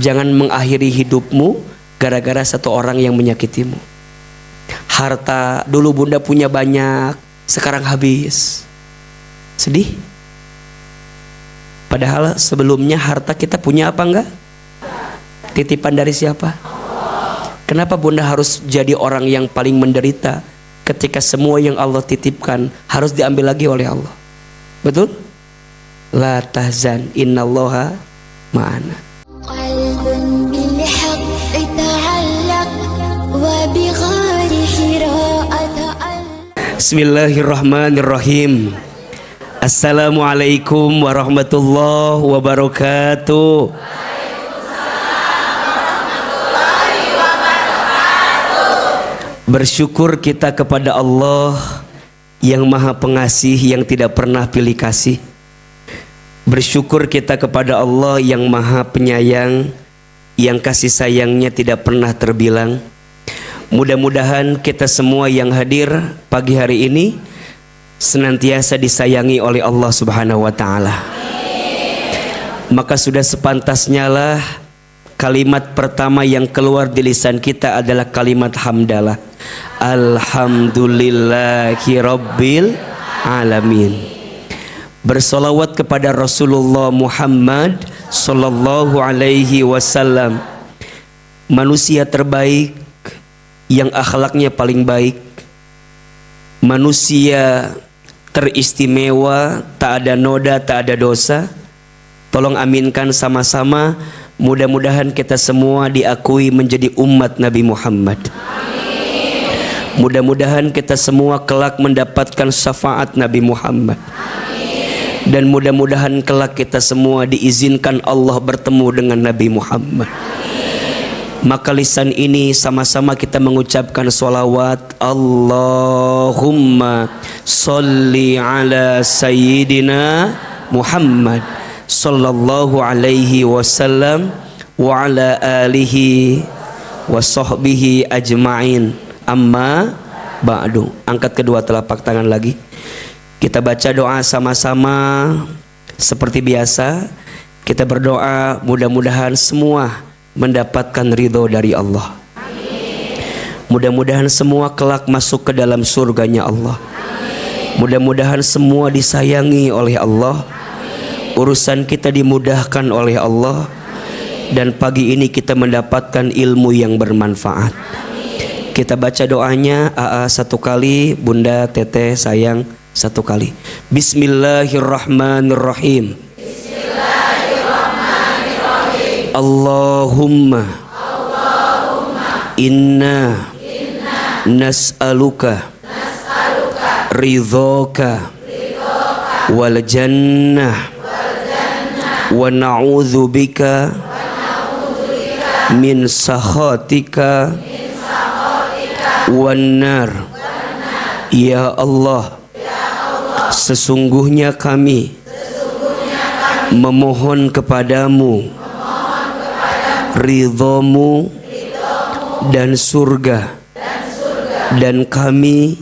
Jangan mengakhiri hidupmu gara-gara satu orang yang menyakitimu. Harta dulu bunda punya banyak, sekarang habis. Sedih. Padahal sebelumnya harta kita punya apa enggak? Titipan dari siapa? Kenapa bunda harus jadi orang yang paling menderita ketika semua yang Allah titipkan harus diambil lagi oleh Allah? Betul? La tahzan innallaha ma'ana. Bismillahirrahmanirrahim. Assalamualaikum warahmatullahi wabarakatuh. Bersyukur kita kepada Allah yang maha pengasih, yang tidak pernah pilih kasih. Bersyukur kita kepada Allah yang maha penyayang, yang kasih sayangnya tidak pernah terbilang. Mudah-mudahan kita semua yang hadir pagi hari ini senantiasa disayangi oleh Allah Subhanahu wa ta'ala. Maka sudah sepantasnya lah kalimat pertama yang keluar di lisan kita adalah kalimat hamdalah. Alhamdulillahi rabbil alamin. Bersolawat kepada Rasulullah Muhammad sallallahu alaihi wasallam, manusia terbaik yang akhlaknya paling baik, manusia teristimewa, tak ada noda, tak ada dosa. Tolong aminkan sama-sama, mudah-mudahan kita semua diakui menjadi umat Nabi Muhammad. Mudah-mudahan kita semua kelak mendapatkan syafaat Nabi Muhammad. Dan mudah-mudahan kelak kita semua diizinkan Allah bertemu dengan Nabi Muhammad. Maka lisan ini sama-sama kita mengucapkan sholawat. Allahumma sholli ala sayyidina Muhammad sallallahu alaihi wasallam wa ala alihi wa sahbihi ajma'in. Amma ba'du. Angkat kedua telapak tangan lagi. Kita baca doa sama-sama seperti biasa. Kita berdoa mudah-mudahan semua mendapatkan ridho dari Allah. Mudah-mudahan semua kelak masuk ke dalam surganya Allah. Mudah-mudahan semua disayangi oleh Allah. Urusan kita dimudahkan oleh Allah. Dan pagi ini kita mendapatkan ilmu yang bermanfaat. Kita baca doanya. AA satu kali, Bunda Teteh sayang satu kali. Bismillahirrahmanirrahim. Allahumma inna nas'aluka ridhoka wal jannah wa na'udzu bika min sakhatika wan nar. Ya Allah, sesungguhnya kami memohon kepadamu ridhomu dan surga, dan kami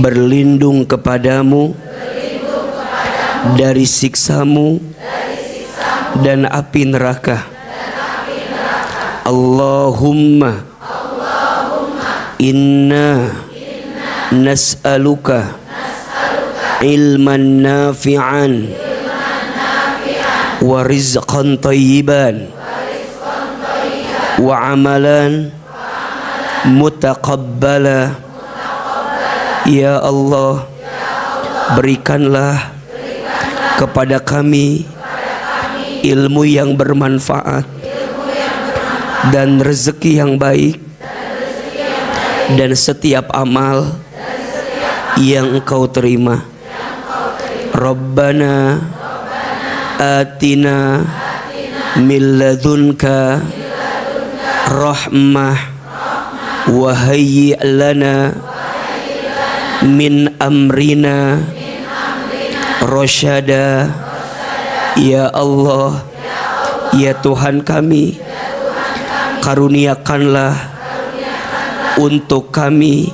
berlindung kepadamu dari siksamu dan api neraka. Allahumma inna nas'aluka ilman nafi'an wa rizqan tayyiban wa amalan mutaqabbala. Ya Allah, berikanlah kepada kami ilmu yang bermanfaat dan rezeki yang baik dan setiap amal yang Engkau terima. Rabbana atina min ladunka rahmah wa hayyi' lana min amrina rasyada. Ya Allah, ya Tuhan kami, karuniakanlah untuk kami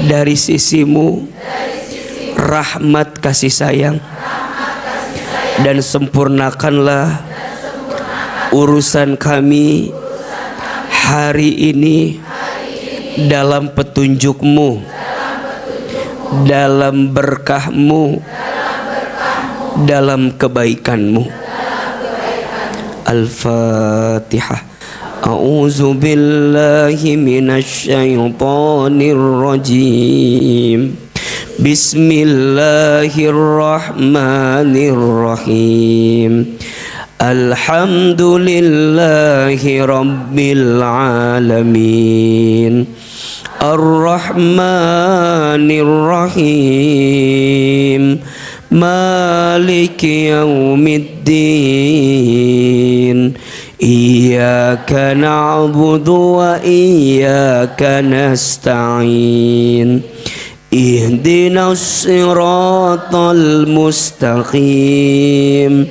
dari sisimu rahmat kasih sayang, dan sempurnakanlah urusan kami hari ini dalam petunjuk-Mu, dalam berkah-Mu, dalam kebaikan-Mu. Al-Fatihah. A'udzu billahi minasy syaithanir rajim. Bismillahirrahmanirrahim. Alhamdulillahi rabbil alamin. Ar-Rahmanir Rahim. Maliki yaumiddin. Iyyaka na'budu wa iyyaka nasta'in. Ihdinas siratal mustaqim.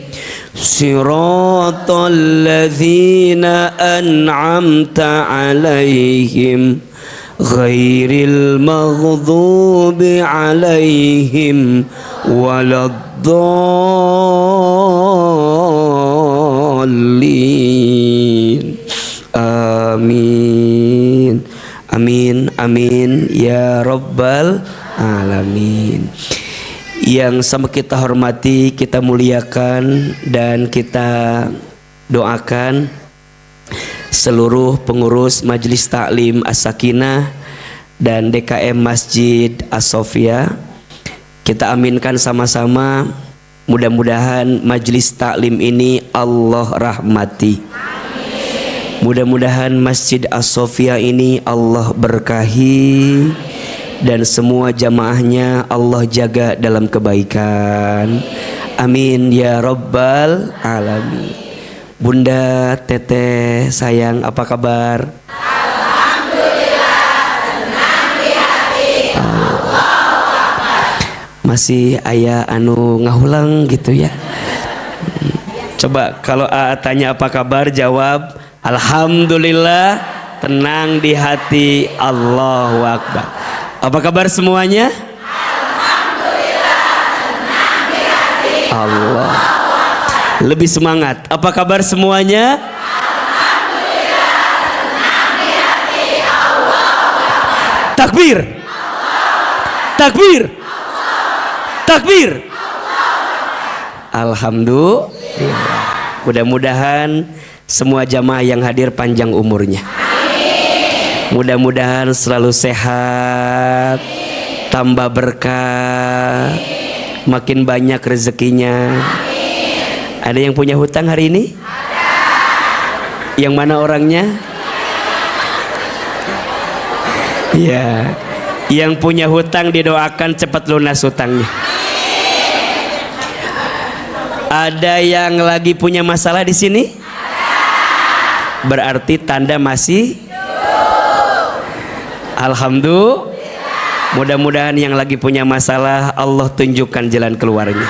Siratal ladzina an'amta 'alaihim ghairil maghdubi 'alaihim waladdallin. Amin. Amin, amin ya rabbal alamin. Yang sama kita hormati, kita muliakan, dan kita doakan seluruh pengurus Majelis Taklim As-Sakinah dan DKM Masjid As-Sofia. Kita aminkan sama-sama, mudah-mudahan Majelis Taklim ini Allah rahmati. Mudah-mudahan Masjid As-Sofia ini Allah berkahi, dan semua jamaahnya Allah jaga dalam kebaikan. Amin ya rabbal alamin. Bunda Teteh sayang, apa kabar? Alhamdulillah, senang di hati. Masih ayah anu ngahulang gitu ya. Coba kalau A tanya apa kabar, jawab alhamdulillah, tenang di hati. Allahu Akbar. Apa kabar semuanya? Alhamdulillah, senang di hati. Allah. Lebih semangat. Apa kabar semuanya? Alhamdulillah, senang di hati. Allah. Takbir. Takbir. Takbir. Alhamdulillah. Mudah-mudahan semua jamaah yang hadir panjang umurnya. Mudah-mudahan selalu sehat, tambah berkah, makin banyak rezekinya. Ada yang punya hutang hari ini? Yang mana orangnya? Ya, yang punya hutang didoakan cepat lunas hutangnya. Ada yang lagi punya masalah di sini? Berarti tanda masih. Alhamdulillah. Mudah-mudahan yang lagi punya masalah Allah tunjukkan jalan keluarnya.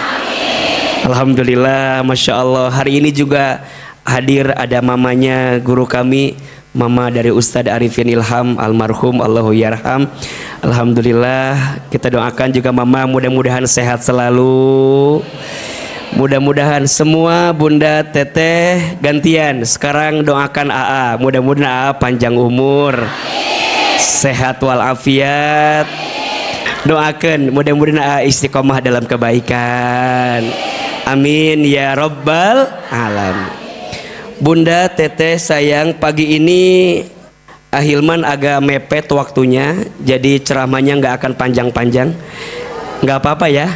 Alhamdulillah, Masya Allah. Hari ini juga hadir ada mamanya guru kami, mama dari Ustadz Arifin Ilham almarhum, Allahu yarham. Alhamdulillah, kita doakan juga mama mudah-mudahan sehat selalu. Mudah-mudahan semua Bunda Teteh gantian. Sekarang doakan AA, mudah-mudahan AA panjang umur, sehat walafiat. Doakan mudah-mudahan AA istiqomah dalam kebaikan. Amin ya rabbal alamin. Bunda Teteh sayang, pagi ini Ahilman agak mepet waktunya, jadi ceramahnya nggak akan panjang-panjang. Nggak apa-apa ya.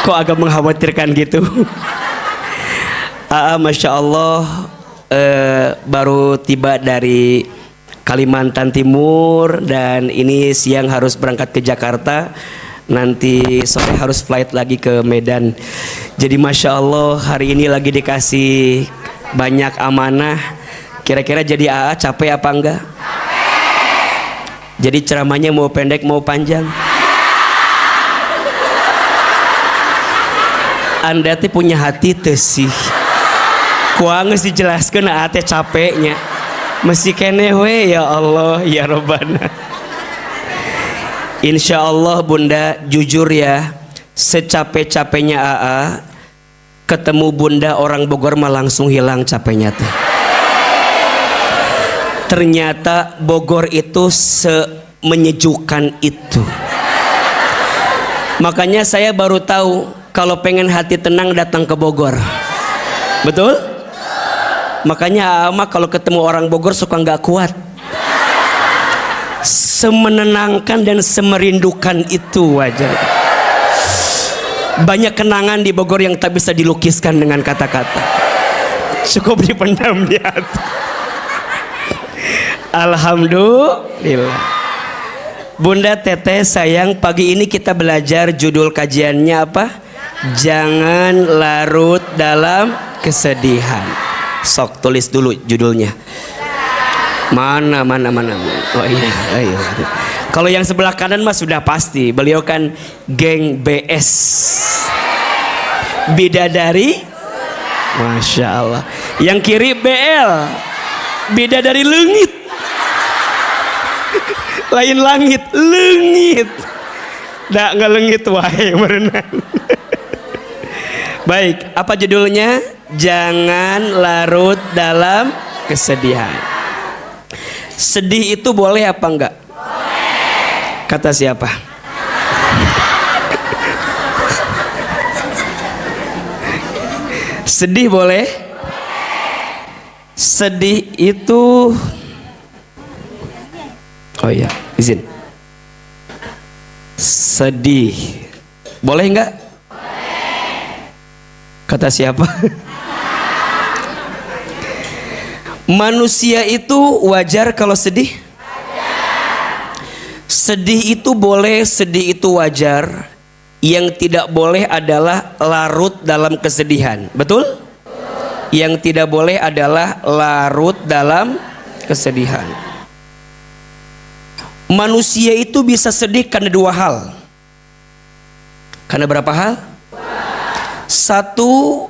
Kok agak mengkhawatirkan gitu. Masya Allah, baru tiba dari Kalimantan Timur dan ini siang harus berangkat ke Jakarta. Nanti sore harus flight lagi ke Medan. Jadi Masya Allah hari ini lagi dikasih banyak amanah. Kira-kira jadi AA capek apa enggak? Jadi ceramahnya mau pendek mau panjang? Anda teh punya hati teh sih. Kuanges dijelaskan ate capeknya. Mesti kene we ya Allah ya Rabbana. Insya Allah Bunda jujur ya, secapek-capeknya AA ketemu bunda orang Bogor mah langsung hilang capeknya teh. Ternyata Bogor itu semenyejukkan itu. Makanya saya baru tahu kalau pengen hati tenang datang ke Bogor. Betul? Makanya ama kalau ketemu orang Bogor suka nggak kuat. Semenenangkan dan semerindukan itu aja. Banyak kenangan di Bogor yang tak bisa dilukiskan dengan kata-kata. Cukup dipendam di hati. Alhamdulillah. Bunda Teteh sayang, pagi ini kita belajar judul kajiannya apa? Jangan larut dalam kesedihan. Sok tulis dulu judulnya. Mana. Oh iya, ayo. Kalau yang sebelah kanan mah sudah pasti. Beliau kan geng BS. Bidadari. Masya Allah. Yang kiri BL. Bidadari Leungit. Lain langit, leungit. Dak ngelengit wae merenang. Baik, apa judulnya? Jangan larut dalam kesedihan. Sedih itu boleh apa enggak? Boleh. Kata siapa? Sedih boleh? Sedih itu, oh iya, izin. Sedih boleh enggak? Boleh. Kata siapa? Manusia itu wajar kalau sedih? Wajar. Sedih itu boleh, sedih itu wajar. Yang tidak boleh adalah larut dalam kesedihan. Betul? Yang tidak boleh adalah larut dalam kesedihan. Manusia itu bisa sedih karena dua hal. Karena berapa hal? Satu,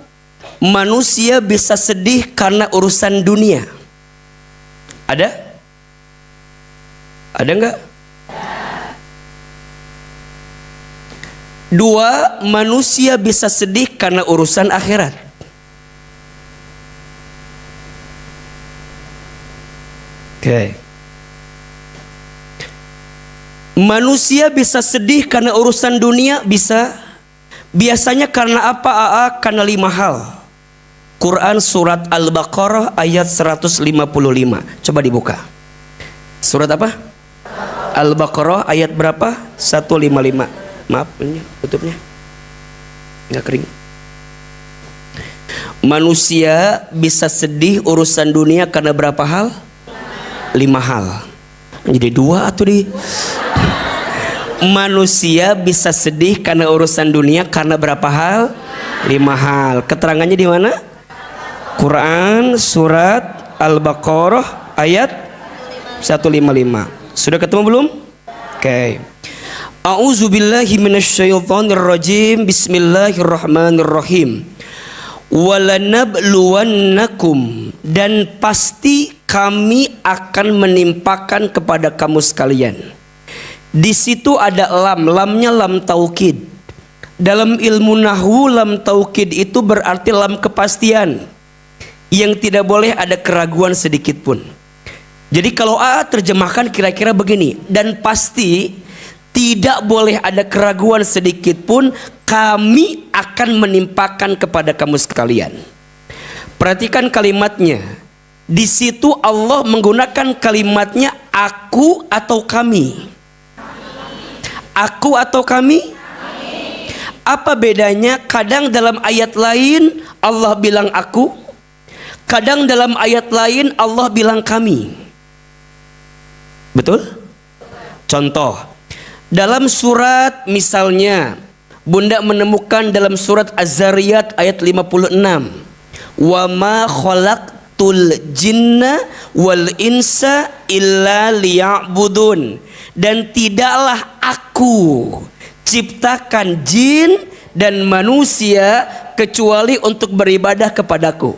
manusia bisa sedih karena urusan dunia. Ada? Ada enggak? Dua, manusia bisa sedih karena urusan akhirat. Oke. Manusia bisa sedih karena urusan dunia, bisa. Biasanya karena apa? Karena 5 hal. Quran surat Al-Baqarah ayat 155. Coba dibuka. Surat apa? Al-Baqarah ayat berapa? 155. Maaf, ini tutupnya nggak kering. Manusia bisa sedih urusan dunia karena berapa hal? 5 hal. Jadi 2 atau di manusia bisa sedih karena urusan dunia karena berapa hal? 5 hal. Keterangannya di mana? Quran surat Al-Baqarah ayat 155. Sudah ketemu belum? Oke. A'udzubillahi minasyaitonirrajim. Bismillahirrahmanirrahim. Walanabluwannakum, dan pasti kami akan menimpakan kepada kamu sekalian. Di situ ada lam, lamnya lam taukid. Dalam ilmu nahwu lam taukid itu berarti lam kepastian, yang tidak boleh ada keraguan sedikit pun. Jadi kalau terjemahkan kira-kira begini, dan pasti tidak boleh ada keraguan sedikit pun, kami akan menimpakan kepada kamu sekalian. Perhatikan kalimatnya. Di situ Allah menggunakan kalimatnya aku atau kami. Aku atau kami? Apa bedanya? Kadang dalam ayat lain Allah bilang aku, kadang dalam ayat lain Allah bilang kami. Betul? Contoh, dalam surat misalnya Bunda menemukan dalam surat Az-Zariyat ayat 56, wa ma khalaqtul jinna wal insa illa liya'budun, dan tidaklah aku ciptakan jin dan manusia kecuali untuk beribadah kepadaku.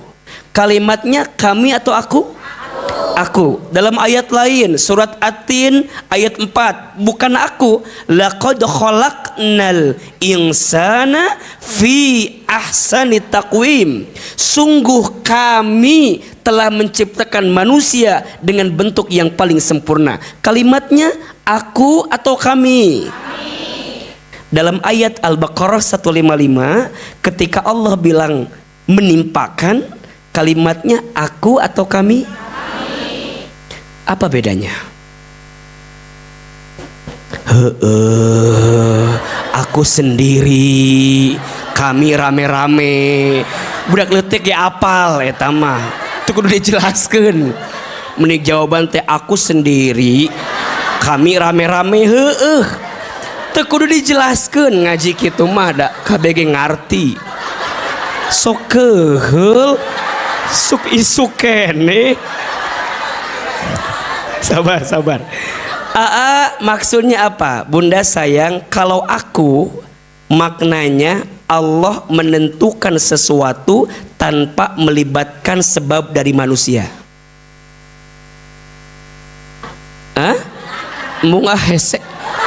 Kalimatnya kami atau aku? Aku. Dalam ayat lain surat At-Tin ayat 4, bukan aku, laqad khalaqnal insana fi ahsani taqwim. Sungguh kami telah menciptakan manusia dengan bentuk yang paling sempurna. Kalimatnya aku atau kami? Dalam ayat Al-Baqarah 155 ketika Allah bilang menimpakan, kalimatnya aku atau kami? Apa bedanya? Aku sendiri, kami rame-rame. Budak letik ya apal eta mah. Teu kudu dijelaskeun. Menik jawaban teh aku sendiri, kami rame-rame heueuh. Teu kudu dijelaskeun, ngaji kitu mah da kabeh ngarti. Sok keheul, suk isuk keneh. Sabar. Maksudnya apa? Bunda sayang, kalau aku maknanya Allah menentukan sesuatu tanpa melibatkan sebab dari manusia. Munga hese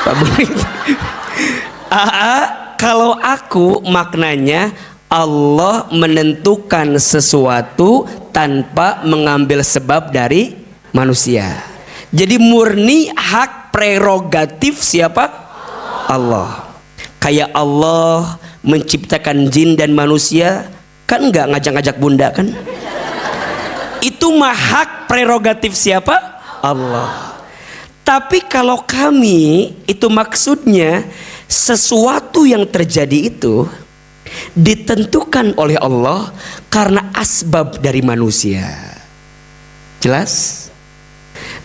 Pak Murid. Kalau aku maknanya Allah menentukan sesuatu tanpa mengambil sebab dari manusia. Jadi murni hak prerogatif siapa? Allah. Kayak Allah menciptakan jin dan manusia, kan enggak ngajak-ngajak bunda kan? Itu mah hak prerogatif siapa? Allah. Tapi kalau kami, itu maksudnya sesuatu yang terjadi itu ditentukan oleh Allah karena asbab dari manusia. Jelas?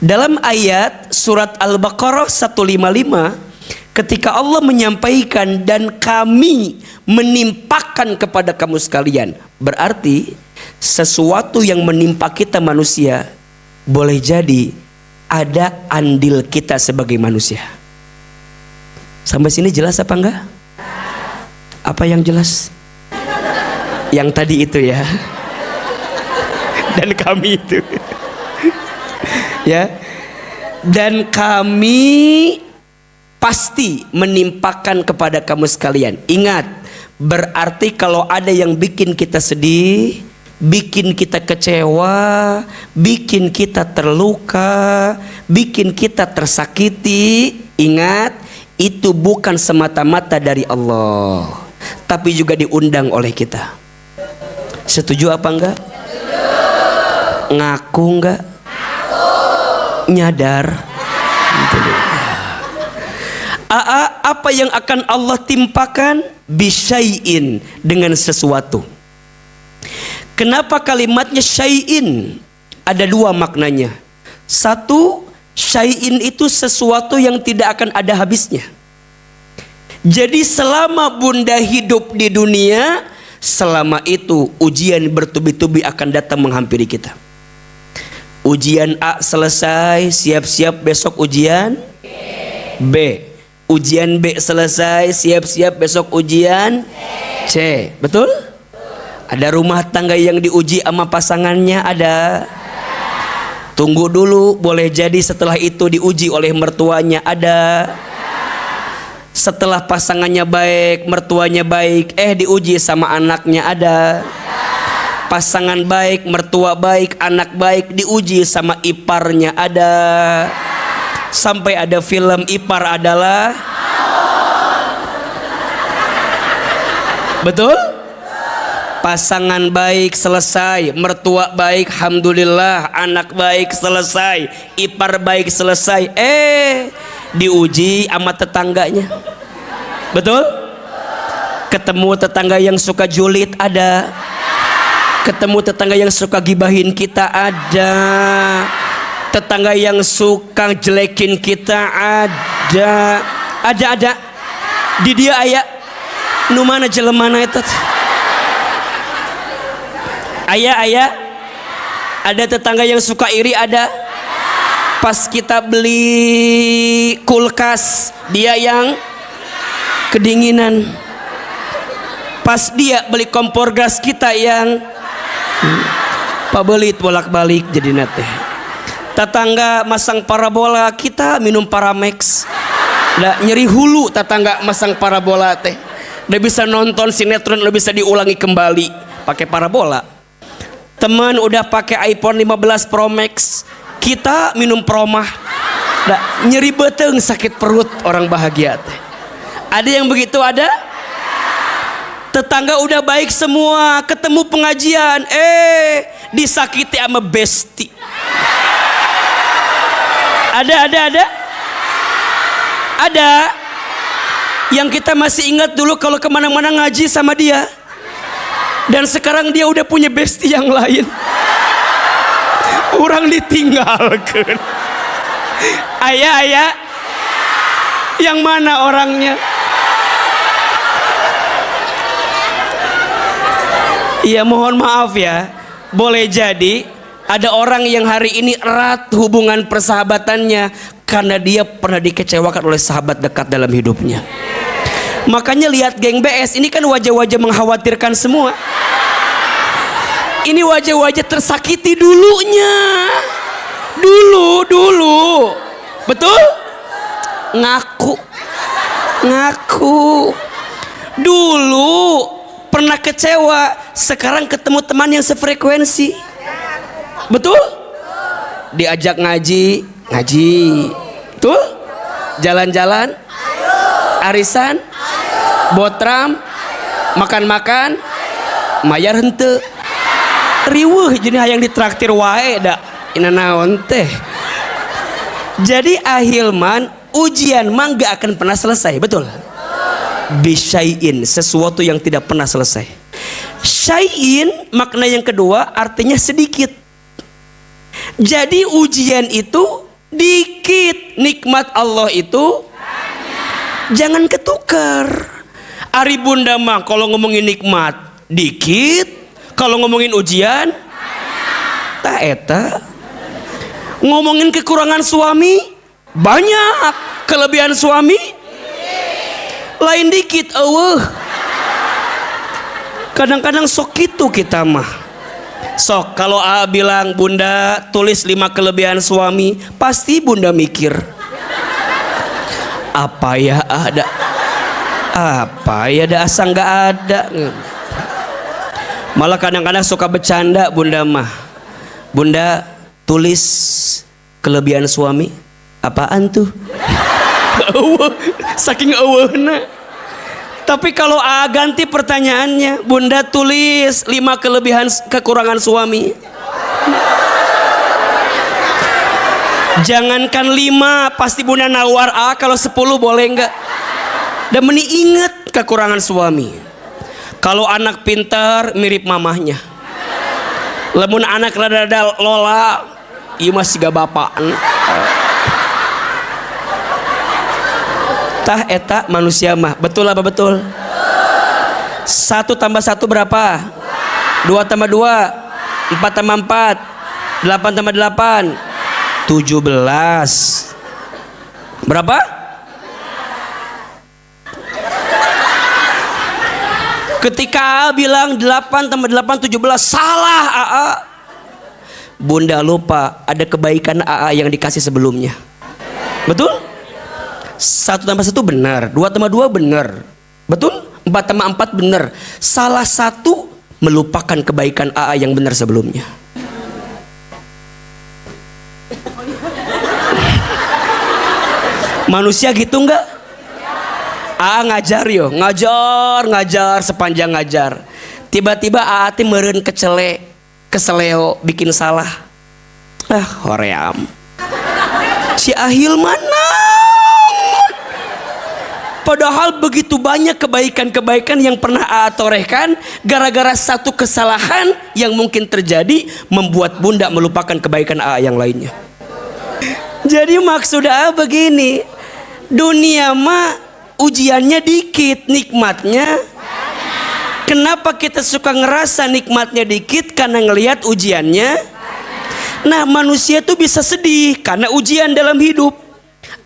Dalam ayat surat Al-Baqarah 155 ketika Allah menyampaikan dan kami menimpakan kepada kamu sekalian, berarti sesuatu yang menimpa kita manusia boleh jadi ada andil kita sebagai manusia. Sampai sini jelas apa enggak? Apa yang jelas? Yang tadi itu ya. Dan kami itu. Ya. Dan kami pasti menimpakan kepada kamu sekalian. Ingat, berarti kalau ada yang bikin kita sedih, bikin kita kecewa, bikin kita terluka, bikin kita tersakiti, ingat, itu bukan semata-mata dari Allah, tapi juga diundang oleh kita. Setuju apa enggak? Ngaku enggak? Nyadar? Apa yang akan Allah timpakan? Bisyai'in, dengan sesuatu. Kenapa kalimatnya syai'in? Ada dua maknanya. Satu, syai'in itu sesuatu yang tidak akan ada habisnya. Jadi selama bunda hidup di dunia, selama itu ujian bertubi-tubi akan datang menghampiri kita. Ujian A selesai, siap-siap besok ujian B. Ujian B selesai, siap-siap besok ujian C. Betul? Ada rumah tangga yang diuji sama pasangannya, ada. Tunggu dulu, boleh jadi setelah itu diuji oleh mertuanya, ada. Setelah pasangannya baik, mertuanya baik, diuji sama anaknya, ada. Pasangan baik, mertua baik, anak baik, diuji sama iparnya, ada. Sampai ada film ipar adalah. Betul? Pasangan baik selesai, mertua baik alhamdulillah, anak baik selesai, ipar baik selesai, diuji sama tetangganya. Betul? Ketemu tetangga yang suka julid, ada. Ketemu tetangga yang suka gibahin kita, ada. Tetangga yang suka jelekin kita, ada. Ada. Di dia aya nu mana jelemana eta? Ayah, ada tetangga yang suka iri, ada. Pas kita beli kulkas, dia yang kedinginan. Pas dia beli kompor gas, kita yang pabelit bolak-balik jadi nate. Tetangga masang parabola, kita minum Paramex. Nggak nyeri hulu tetangga masang parabola teh. Udah bisa nonton sinetron, udah bisa diulangi kembali pakai parabola. Teman udah pakai iPhone 15 Pro Max, kita minum Promah. Nggak nyeri beteng, sakit perut, orang bahagia teh. Ada yang begitu ada? Tetangga udah baik semua, ketemu pengajian, disakiti sama besti. Ada yang kita masih ingat dulu kalau kemana-mana ngaji sama dia, dan sekarang dia udah punya besti yang lain. Orang ditinggalkan. Ayah, yang mana orangnya? Iya, mohon maaf ya. Boleh jadi ada orang yang hari ini erat hubungan persahabatannya karena dia pernah dikecewakan oleh sahabat dekat dalam hidupnya. Makanya lihat geng BS ini kan wajah-wajah mengkhawatirkan semua. Ini wajah-wajah tersakiti dulunya. Dulu. Betul? Ngaku. Dulu pernah kecewa, sekarang ketemu teman yang sefrekuensi. Betul? Diajak ngaji. Betul? Jalan-jalan, arisan, botram, makan-makan, mayar henteu. Riweuh jadi hayang ditraktir wae da. Ina naon teh. Jadi ahilman, ujian mah gak akan pernah selesai, betul? Bisyai'in, sesuatu yang tidak pernah selesai. Syai'in makna yang kedua artinya sedikit. Jadi ujian itu dikit, nikmat Allah itu jangan ketukar. Ari bunda mah kalau ngomongin nikmat dikit, kalau ngomongin ujian tak eta. Ngomongin kekurangan suami banyak, kelebihan suami lain dikit. Kadang-kadang sok gitu kita mah. Sok kalau A bilang bunda tulis 5 kelebihan suami, pasti bunda mikir apa ya ada asa nggak ada. Malah kadang-kadang suka bercanda bunda mah. Bunda tulis kelebihan suami apaan tuh? Saking eueuhna. Tapi kalau A ganti pertanyaannya, bunda tulis 5 kelebihan kekurangan suami. Jangankan 5, pasti bunda nawar A. Kalau 10 boleh enggak? Dan meni inget kekurangan suami. Kalau anak pintar mirip mamahnya. Lamun anak rada-rada lola, ieu mah siga bapaan. Tah eta manusia mah. Betul apa betul? 1 tambah 1 berapa? 2 tambah 2, 4 tambah 4, 8 tambah 8, 17. Berapa? Ketika A bilang 8 tambah 8 17, salah AA. Bunda lupa ada kebaikan AA yang dikasih sebelumnya. Betul? 1 tambah 1 benar, 2 tambah 2 benar. Betul? 4 tambah 4 benar. Salah satu melupakan kebaikan AA yang benar sebelumnya. Manusia gitu enggak? AA ngajar yo, ngajar sepanjang ngajar. Tiba-tiba AA teh meureun keseleo bikin salah. Hoream. Si Ahil mana? Padahal begitu banyak kebaikan-kebaikan yang pernah AA torehkan, gara-gara satu kesalahan yang mungkin terjadi membuat bunda melupakan kebaikan AA yang lainnya. Jadi maksud AA begini, dunia mah ujiannya dikit, nikmatnya. Kenapa kita suka ngerasa nikmatnya dikit? Karena ngelihat ujiannya. Nah, manusia tuh bisa sedih karena ujian dalam hidup.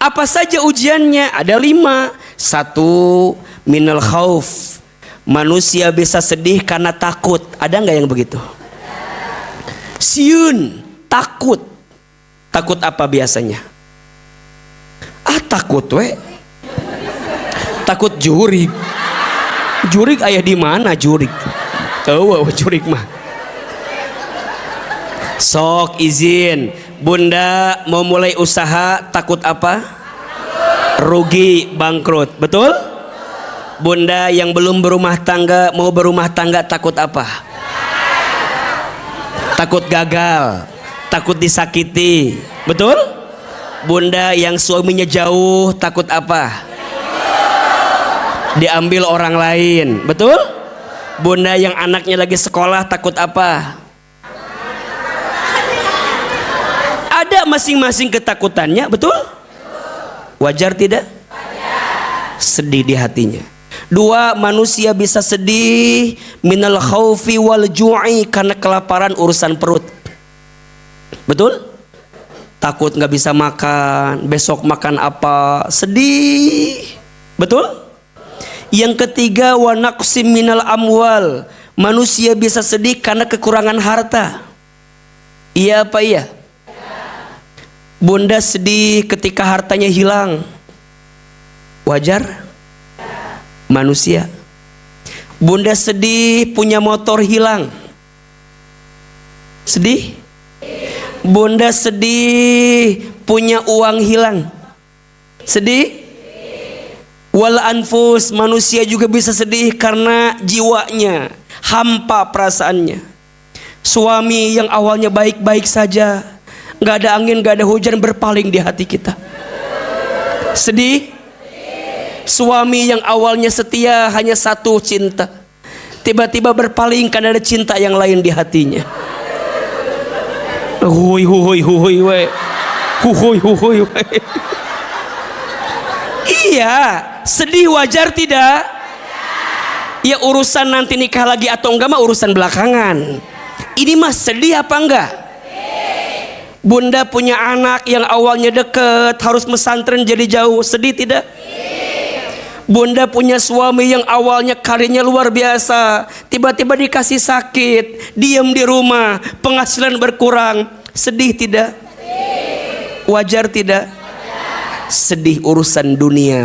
Apa saja ujiannya? Ada 5. 1, minal khauf. Manusia bisa sedih karena takut. Ada nggak yang begitu? Siun, takut. Takut apa biasanya? Takut we. Takut jurig. Jurig ayah di mana jurig? Tahu jurig mah. Sok izin, Bunda mau mulai usaha takut apa? Rugi, bangkrut, betul? Bunda yang belum berumah tangga mau berumah tangga takut apa? Takut gagal, takut disakiti, betul? Bunda yang suaminya jauh takut apa? Diambil orang lain, betul? Bunda yang anaknya lagi sekolah takut apa? Ada masing-masing ketakutannya, betul? Wajar tidak? Sedih di hatinya. Dua, manusia bisa sedih minal khaufi wal ju'i, karena kelaparan urusan perut. Betul? Takut nggak bisa makan, besok makan apa, sedih. Betul? Yang ketiga, wa naqsim minal amwal, manusia bisa sedih karena kekurangan harta. Iya apa iya? Bunda sedih ketika hartanya hilang. Wajar? Manusia. Bunda sedih punya motor hilang. Sedih? Bunda sedih punya uang hilang. Sedih? Wal anfus, manusia juga bisa sedih karena jiwanya hampa perasaannya. Suami yang awalnya baik-baik saja, nggak ada angin, nggak ada hujan, berpaling di hati kita. Sedih? Suami yang awalnya setia, hanya satu cinta, tiba-tiba berpaling karena ada cinta yang lain di hatinya. Hui hui hui we. Hui hui we. Iya, sedih wajar tidak? Ya urusan nanti nikah lagi atau enggak mah urusan belakangan. Ini mah sedih apa enggak? Bunda punya anak yang awalnya deket, harus mesantren jadi jauh, sedih tidak? Bunda punya suami yang awalnya karirnya luar biasa, tiba-tiba dikasih sakit, diam di rumah, penghasilan berkurang, sedih tidak? Wajar tidak? Sedih urusan dunia.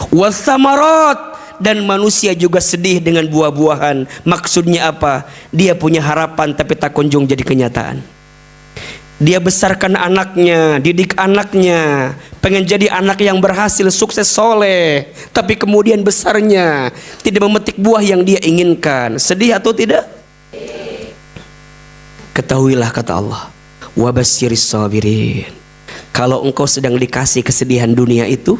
Wasamarot, dan manusia juga sedih dengan buah-buahan. Maksudnya apa? Dia punya harapan tapi tak kunjung jadi kenyataan. Dia besarkan anaknya, didik anaknya, pengen jadi anak yang berhasil, sukses, soleh, tapi kemudian besarnya tidak memetik buah yang dia inginkan. Sedih atau tidak? Ketahuilah kata Allah, wabasyiris sabirin. Kalau engkau sedang dikasih kesedihan dunia itu,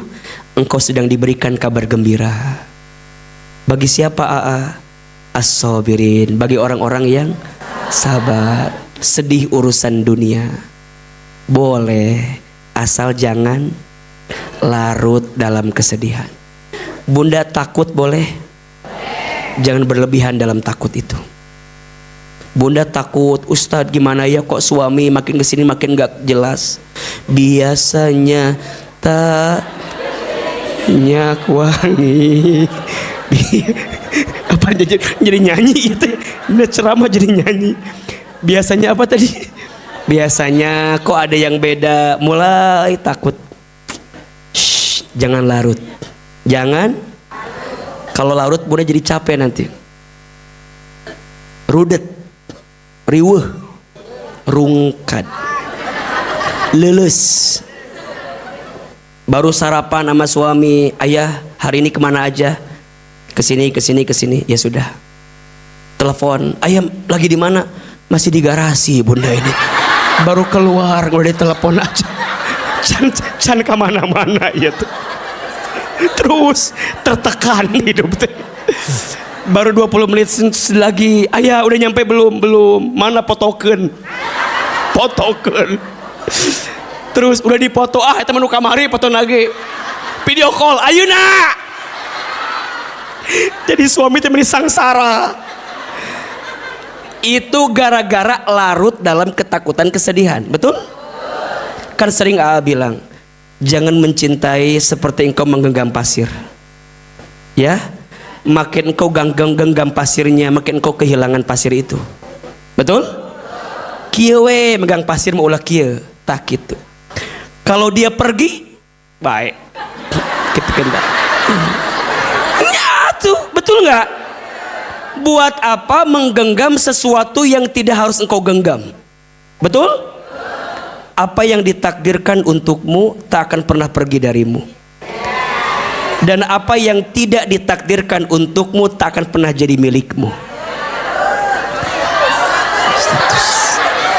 engkau sedang diberikan kabar gembira. Bagi siapa AA? As-sabirin, bagi orang-orang yang sabar. Sedih urusan dunia boleh, asal jangan larut dalam kesedihan. Bunda takut boleh, jangan berlebihan dalam takut itu. Bunda takut, Ustadz gimana ya kok suami makin kesini makin gak jelas. Biasanya tak minyak wangi. Apa jadi nyanyi itu? Ini ceramah jadi nyanyi. Biasanya apa tadi? Biasanya kok ada yang beda, mulai takut. Shh, jangan larut. Jangan. Kalau larut Bunda jadi capek nanti. Rudet, riweuh, rungkad, leles. Baru sarapan sama suami, ayah hari ini kemana aja? Kesini, kesini, kesini. Ya sudah. Telepon, ayah lagi di mana? Masih di garasi Bunda ini. Baru keluar, udah telepon aja. Can kemana-mana ya tuh. Terus tertekan hidup tuh. Baru 20 menit lagi, ayah udah nyampe belum? Belum. Mana fotoken? Fotoken. Terus udah dipoto, teman kamari foto lagi. Video call, ayeuna. Jadi suami temen sangsara. Itu gara-gara larut dalam ketakutan kesedihan. Betul? Kan sering AA bilang, jangan mencintai seperti engkau menggenggam pasir. Ya, makin engkau genggam pasirnya, makin engkau kehilangan pasir itu. Betul? kieu we megang pasir mau ulah kieu tak gitu. Kalau dia pergi baik gitu kan. Ya tuh betul nggak? Buat apa menggenggam sesuatu yang tidak harus engkau genggam? Betul? Apa yang ditakdirkan untukmu tak akan pernah pergi darimu. Dan apa yang tidak ditakdirkan untukmu tak akan pernah jadi milikmu.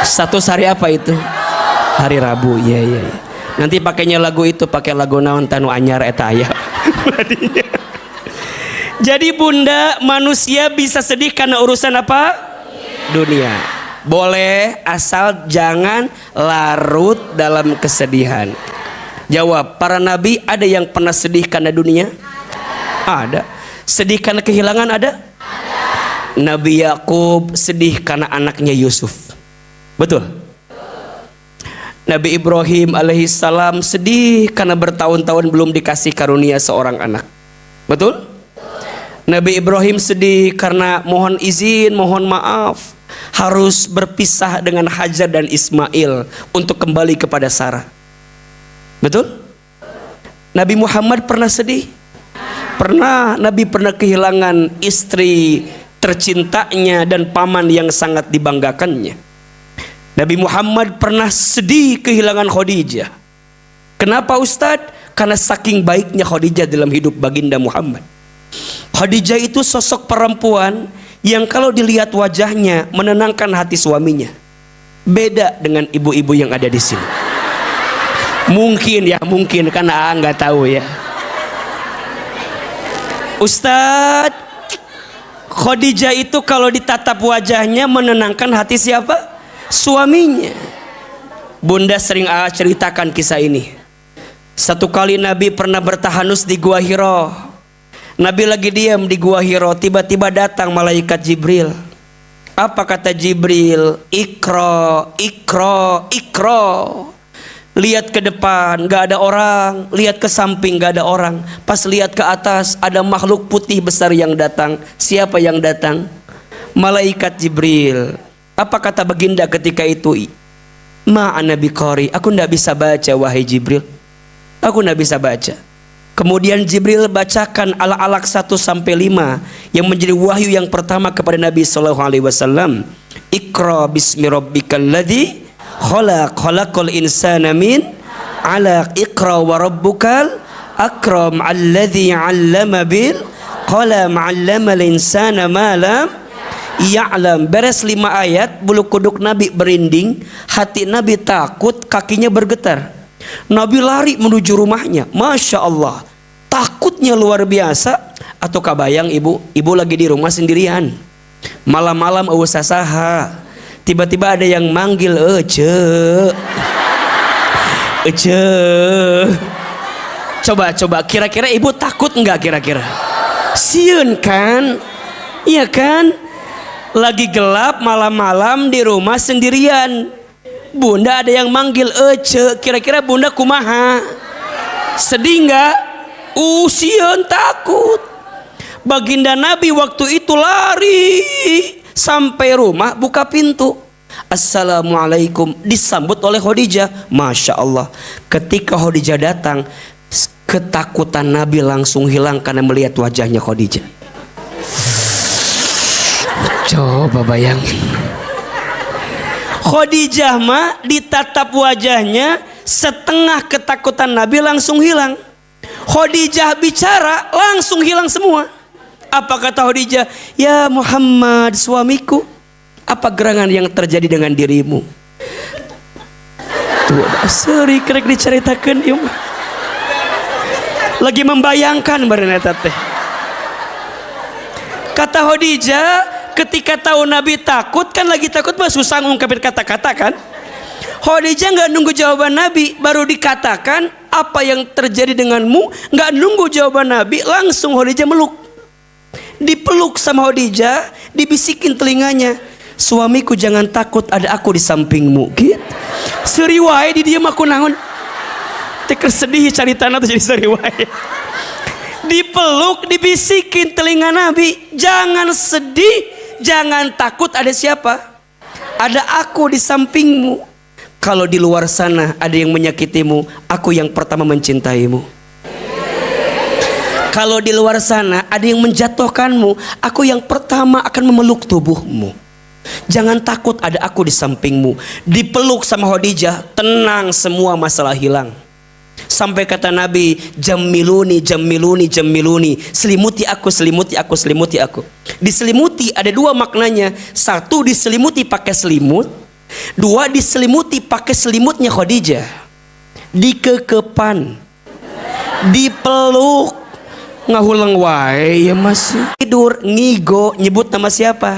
Status hari apa itu? Hari Rabu. Iya. Nanti pakainya lagu itu, pakai lagu naon tanu anyar eta aya. Jadi bunda, manusia bisa sedih karena urusan apa? Dunia. Boleh, asal jangan larut dalam kesedihan. Jawab, para nabi ada yang pernah sedih karena dunia? Ada. Sedih karena kehilangan ada? Nabi Yakub sedih karena anaknya Yusuf. Betul? Nabi Ibrahim alaihissalam sedih karena bertahun-tahun belum dikasih karunia seorang anak. Betul? Nabi Ibrahim sedih karena mohon izin, mohon maaf, harus berpisah dengan Hajar dan Ismail untuk kembali kepada Sarah. Betul? Nabi Muhammad pernah sedih? Pernah. Nabi pernah kehilangan istri tercintanya dan paman yang sangat dibanggakannya. Nabi Muhammad pernah sedih kehilangan Khadijah. Kenapa Ustadz? Karena saking baiknya Khadijah dalam hidup baginda Muhammad. Khadijah itu sosok perempuan yang kalau dilihat wajahnya menenangkan hati suaminya. Beda dengan ibu-ibu yang ada di sini. Mungkin karena nggak tahu ya. Ustadz, Khadijah itu kalau ditatap wajahnya menenangkan hati siapa? Suaminya. Bunda sering ceritakan kisah ini. Satu kali Nabi pernah bertahanus di Gua Hiro. Nabi lagi diam di Gua Hiro, tiba-tiba datang malaikat Jibril. Apa kata Jibril? Iqra, Iqra, Iqra. Lihat ke depan, gak ada orang. Lihat ke samping, gak ada orang. Pas lihat ke atas, ada makhluk putih besar yang datang. Siapa yang datang? Malaikat Jibril. Apa kata baginda ketika itu? Ma'ana biqari, aku ndak bisa baca wahai Jibril. Aku ndak bisa baca. Kemudian Jibril bacakan Al-Alaq 1-5 yang menjadi wahyu yang pertama kepada Nabi SAW. Iqra bismi rabbikal ladzi khalaq, khalaqal insana min 'alaq. Iqra wa rabbukal akram alladzi 'allama bil qalam 'allamal insana ma lam ya'lam. Beres 5 ayat, bulu kuduk Nabi berinding, hati Nabi takut, kakinya bergetar. Nabi lari menuju rumahnya. Masya Allah, takutnya luar biasa. Atau kabayang ibu lagi di rumah sendirian, malam-malam saha, tiba-tiba ada yang manggil Ece. Coba kira-kira ibu takut nggak kira-kira? Sieun kan? Iya kan? Lagi gelap malam-malam di rumah sendirian. Bunda ada yang manggil Ece, kira-kira bunda kumaha? Sedih nggak? Sieun takut. Baginda Nabi waktu itu lari sampai rumah, buka pintu. Assalamualaikum, disambut oleh Khadijah. Masya Allah, ketika Khadijah datang, ketakutan Nabi langsung hilang karena melihat wajahnya Khadijah. Coba bayangin, Khadijah mah ditatap wajahnya, setengah ketakutan Nabi langsung hilang. Khadijah bicara langsung hilang semua. Apa kata Khadijah? Ya Muhammad suamiku, apa gerangan yang terjadi dengan dirimu? Tuh seri kerek diceritakan ya. Lagi membayangkan bareneta teh. Kata Khadijah, ketika tahu Nabi takut, kan lagi takut mah susah ngungkapin kata-kata kan. Khadijah nggak nunggu jawaban Nabi, baru dikatakan apa yang terjadi denganmu. Nggak nunggu jawaban Nabi, langsung Khadijah meluk. Dipeluk sama Khadijah, dibisikin telinganya, suamiku jangan takut, ada aku di sampingmu. Gitu. Seriwai di diam aku naon. Teker sedih cari tanah tuh jadi seriwai. Dipeluk, dibisikin telinga Nabi, jangan sedih, jangan takut, ada siapa? ada aku di sampingmu. Kalau di luar sana ada yang menyakitimu, aku yang pertama mencintaimu. Kalau di luar sana ada yang menjatuhkanmu, aku yang pertama akan memeluk tubuhmu. Jangan takut, ada aku di sampingmu. Dipeluk sama Khadijah, tenang, semua masalah hilang. Sampai kata Nabi, jamiluni, jamiluni, jamiluni, selimuti aku, selimuti aku, selimuti aku. Diselimuti ada dua maknanya. Satu, diselimuti pakai selimut. Dua, diselimuti pakai selimutnya Khadijah. Dikekepan, dipeluk, ngahulang wae ya masih tidur, ngigo, nyebut nama siapa?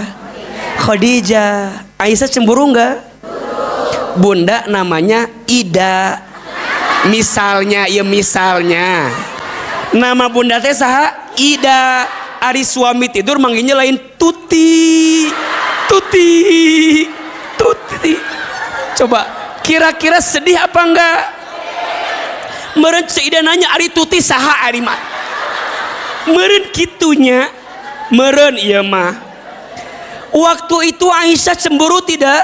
Khadijah. Aisyah cemburu enggak? Bunda namanya Ida. Misalnya, ya misalnya, nama bunda teh saha? Ida. Ari suami tidur manggilnya lain Tuti. Tuti. Tuti. Coba kira-kira sedih apa enggak? Meureun Ida nanya ari Tuti saha ari mah. Meureun kitunya. Meureun ieu mah. Waktu itu Aisyah cemburu tidak?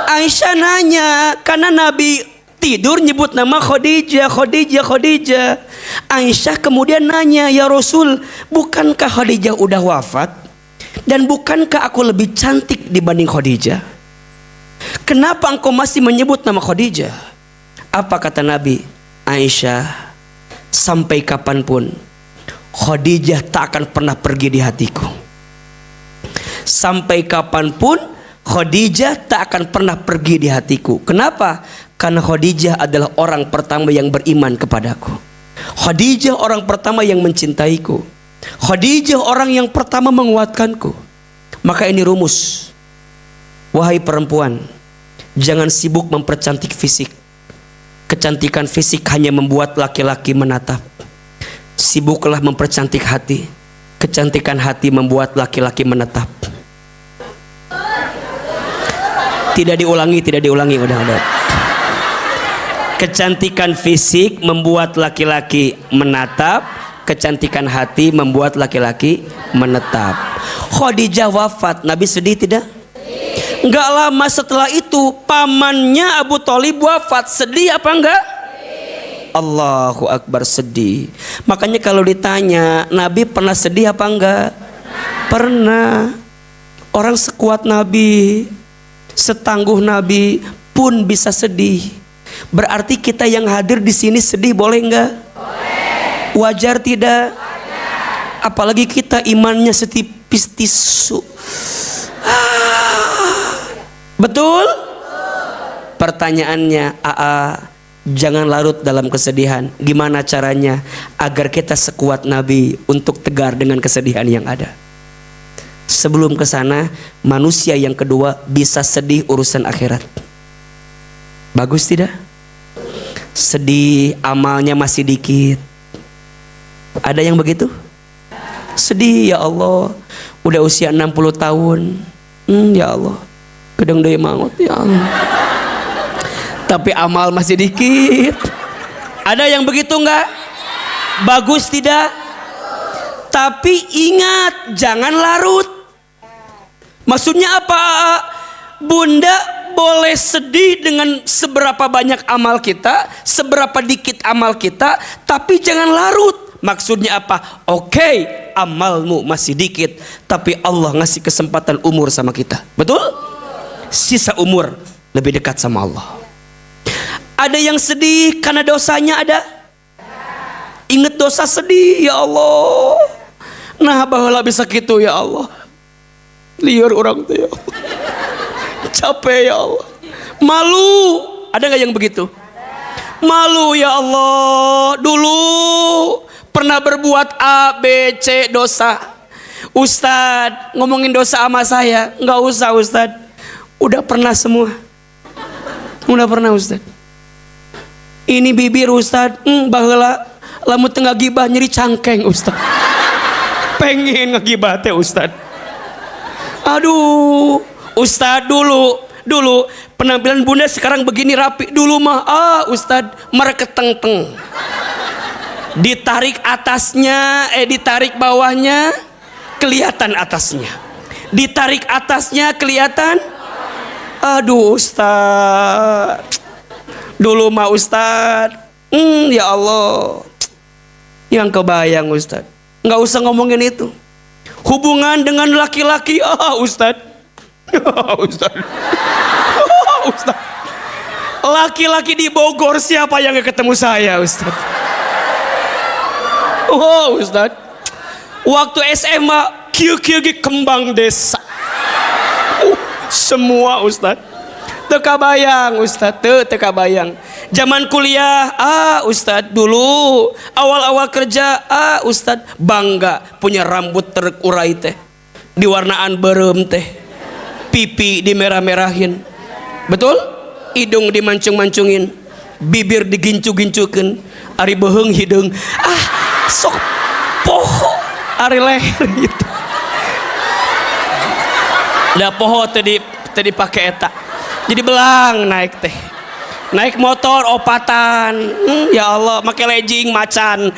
Aisyah nanya karena Nabi tidur nyebut nama Khadijah, Khadijah, Khadijah. Aisyah kemudian nanya, ya Rasul, bukankah Khadijah udah wafat? Dan bukankah aku lebih cantik dibanding Khadijah? Kenapa engkau masih menyebut nama Khadijah? Apa kata Nabi? Aisyah, sampai kapanpun Khadijah tak akan pernah pergi di hatiku. Sampai kapanpun Khadijah tak akan pernah pergi di hatiku. Kenapa? Karena Khadijah adalah orang pertama yang beriman kepadaku. Khadijah orang pertama yang mencintaiku. Khadijah orang yang pertama menguatkanku. Maka ini rumus. Wahai perempuan, jangan sibuk mempercantik fisik. Kecantikan fisik hanya membuat laki-laki menatap. Sibuklah mempercantik hati. Kecantikan hati membuat laki-laki menetap. Tidak diulangi, udah. Kecantikan fisik membuat laki-laki menatap, kecantikan hati membuat laki-laki menetap. Khadijah wafat, Nabi sedih tidak? Enggak lama setelah itu pamannya Abu Thalib wafat, sedih apa enggak? Allahu Akbar, sedih. Makanya kalau ditanya Nabi pernah sedih apa enggak? Pernah. Orang sekuat Nabi, setangguh Nabi pun bisa sedih. Berarti kita yang hadir di sini sedih boleh enggak? Boleh. Wajar tidak? Wajar. Apalagi kita imannya setipis tisu. Betul? Pertanyaannya, jangan larut dalam kesedihan. Gimana caranya agar kita sekuat Nabi untuk tegar dengan kesedihan yang ada? Sebelum ke sana, manusia yang kedua bisa sedih urusan akhirat. Bagus tidak? Sedih amalnya masih dikit. Ada yang begitu? Sedih, ya Allah, udah usia 60 tahun. Ya Allah, gedeng deui mangut ya Allah. Tapi amal masih dikit. Ada yang begitu enggak? Bagus tidak? Tapi ingat, jangan larut. Maksudnya apa? Bunda boleh sedih dengan seberapa banyak amal kita, seberapa dikit amal kita, tapi jangan larut. Maksudnya apa? Oke, amalmu masih dikit, tapi Allah ngasih kesempatan umur sama kita. Betul? Sisa umur lebih dekat sama Allah. Ada yang sedih karena dosanya ada? Ingat dosa sedih, ya Allah. Nah, baheula bisa gitu ya Allah. Liar orang tuh ya Allah. Capek ya Allah. Malu. Ada gak yang begitu? Malu ya Allah. Dulu pernah berbuat A, B, C dosa. Ustadz ngomongin dosa sama saya. Gak usah Ustadz. Udah pernah semua. Udah pernah Ustadz. Ini bibir Ustadz. Baheula lamun tengah gibah nyeri cangkeng Ustadz. Pengen ngegibah teh Ustadz. Aduh, Ustadz dulu penampilan bunda sekarang begini rapi. Dulu mah Ustadz mereketeng-teng. Ditarik atasnya, ditarik bawahnya kelihatan atasnya. Ditarik atasnya kelihatan. Aduh Ustad, dulu mah Ustad, ya Allah, yang kebayang Ustad, nggak usah ngomongin itu. Hubungan dengan laki-laki, Ustad, Ustad, Ustad, laki-laki di Bogor siapa yang gak ketemu saya Ustad? Ustad, waktu SMA kieu kembang desa. Semua Ustad teka bayang Ustad, teka bayang. Zaman kuliah Ustad, dulu awal-awal kerja Ustad bangga punya rambut terurai teh, diwarnaan berem teh, pipi dimerah-merahin, betul, hidung dimancung-mancungin, bibir digincu-gincukeun, ari beheung hidung sok poho ari leher gitu. Da poho tadi pakai eta. Jadi belang naik teh. Naik motor opatan. Ya Allah, make legging macan.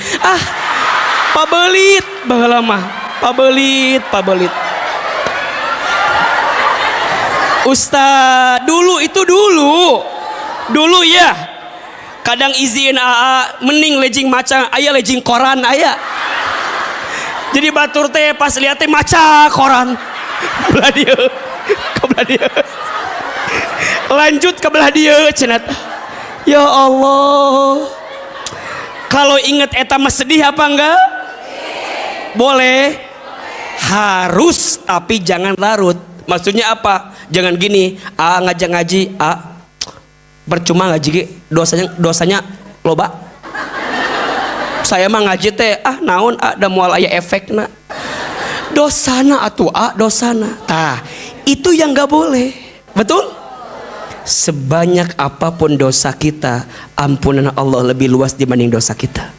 Pabelit baheula mah. Pabelit. Ustaz, dulu ya. Kadang izin mending legging macan, aya legging koran aya. Jadi batur teh pas lihat teh maca koran. Belah dia, lanjut ke belah dia cenat. Ya Allah, kalau inget eta mah sedih apa enggak? Boleh, harus, tapi jangan larut. Maksudnya apa? Jangan gini, ngajak ngaji, percuma ngaji, dosanya loba. Saya mah ngaji teh, naon, da moal aya efekna. Dosana atuh dosana. Tah, itu yang gak boleh. Betul? Sebanyak apapun dosa kita, ampunan Allah lebih luas dibanding dosa kita.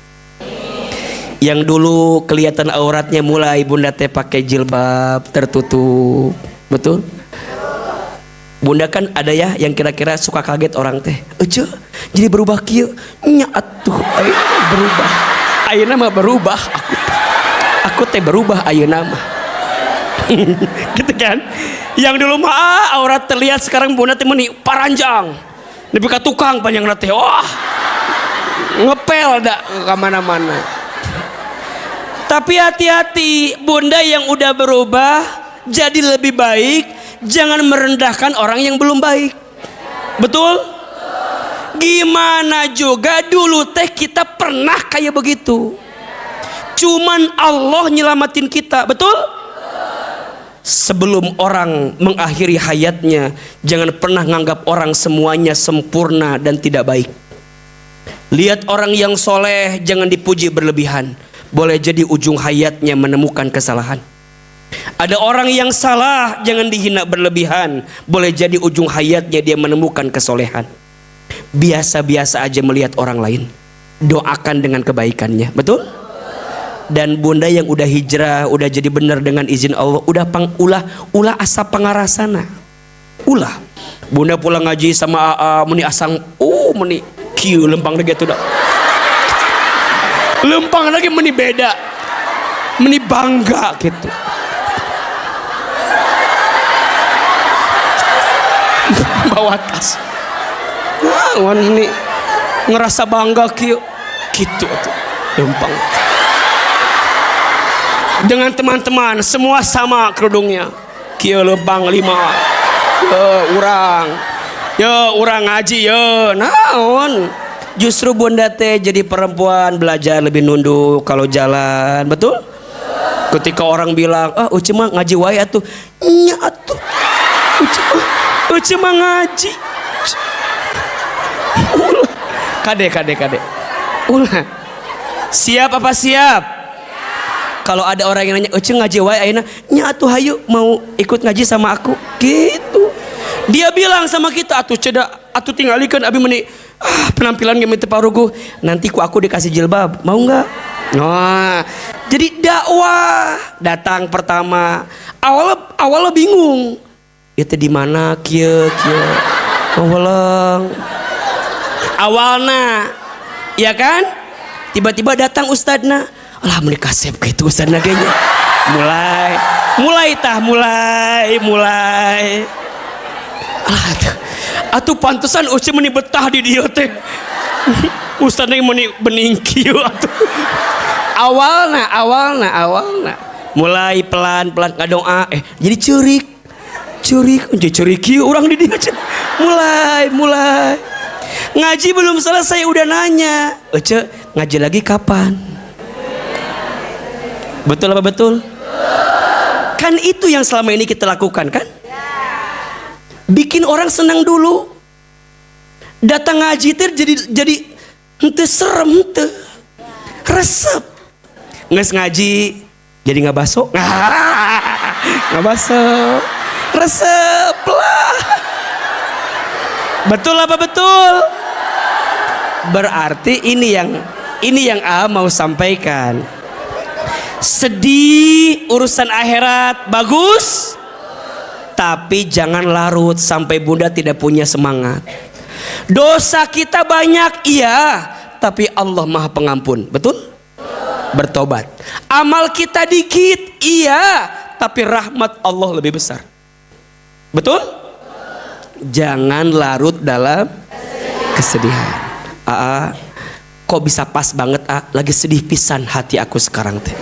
Yang dulu kelihatan auratnya mulai bunda teh pakai jilbab tertutup. Betul? Bunda kan ada ya yang kira-kira suka kaget orang teh. Jadi berubah kieu. Nya atuh berubah. Ayeuna mah berubah aku teh berubah ayeuna mah. Gitu kan? Yang dulu mah aurat terlihat, sekarang bunda teh meuni paranjang. Nepi ka tukang panjangna teh. Wah. Ngepel dah ke mana-mana. Tapi hati-hati, bunda yang udah berubah jadi lebih baik, jangan merendahkan orang yang belum baik. Betul? Gimana juga dulu teh kita pernah kayak begitu. Cuman Allah nyelamatin kita, betul? Sebelum orang mengakhiri hayatnya, jangan pernah nganggap orang semuanya sempurna dan tidak baik. Lihat orang yang soleh, jangan dipuji berlebihan. Boleh jadi ujung hayatnya menemukan kesalahan. Ada orang yang salah, jangan dihina berlebihan. Boleh jadi ujung hayatnya dia menemukan kesolehan. Biasa-biasa aja melihat orang lain, doakan dengan kebaikannya, betul? Dan bunda yang udah hijrah, udah jadi benar dengan izin Allah, ulah asa pangarasana. Ulah. Bunda pulang ngaji sama meni asang, meni kieu lempang lagi tuh dah. Lempang lagi meni beda. Meni bangga gitu. Bawa tas. Wan meni ngerasa bangga kieu gitu tuh. Lempang. Dengan teman-teman semua sama kerudungnya. Kieu lempang 5. Urang ngaji naon. Justru bunda teh jadi perempuan belajar lebih nunduk kalau jalan, betul? Ketika orang bilang, uci mah ngaji wae atuh. Nya atuh. Uci mah ngaji. Kade. Ulah. Siap apa siap? Kalau ada orang yang nanya, "Uci ngaji wae ayeuna?" Nya atuh hayu mau ikut ngaji sama aku. Gitu. Dia bilang sama kita, atuh tingalikeun abi meuni penampilan ge teu paruguh. Nanti aku dikasih jilbab. Mau enggak? Nah, jadi dakwah datang pertama. Awalnya bingung. Itu di mana kieu. Awalnya ya kan? Tiba-tiba datang ustadna. Alah meni kasep gitu ustadna kayaknya. Mulai. Atuh pantesan uci meni betah di dieu teh. Ustaz yang meni bening kieu atuh. Awalna mulai pelan-pelan ngadoa jadi curik kieu urang di dieu. Mulai ngaji belum selesai udah nanya, "Ece, ngaji lagi kapan?" Betul apa betul? Kan itu yang selama ini kita lakukan kan? Bikin orang senang dulu. Datang ngaji teh jadi henteu serem henteu. Resep. Nges ngaji jadi ngabaso. Ngabaso. Resep lah. Betul apa betul? Berarti ini yang A mau sampaikan. Sedih urusan akhirat bagus, tapi jangan larut sampai Bunda tidak punya semangat. Dosa kita banyak iya, tapi Allah Maha Pengampun, betul? Bertobat. Amal kita dikit iya, tapi rahmat Allah lebih besar, betul? Jangan larut dalam kesedihan. Kok bisa pas banget lagi sedih pisan hati aku sekarang teh.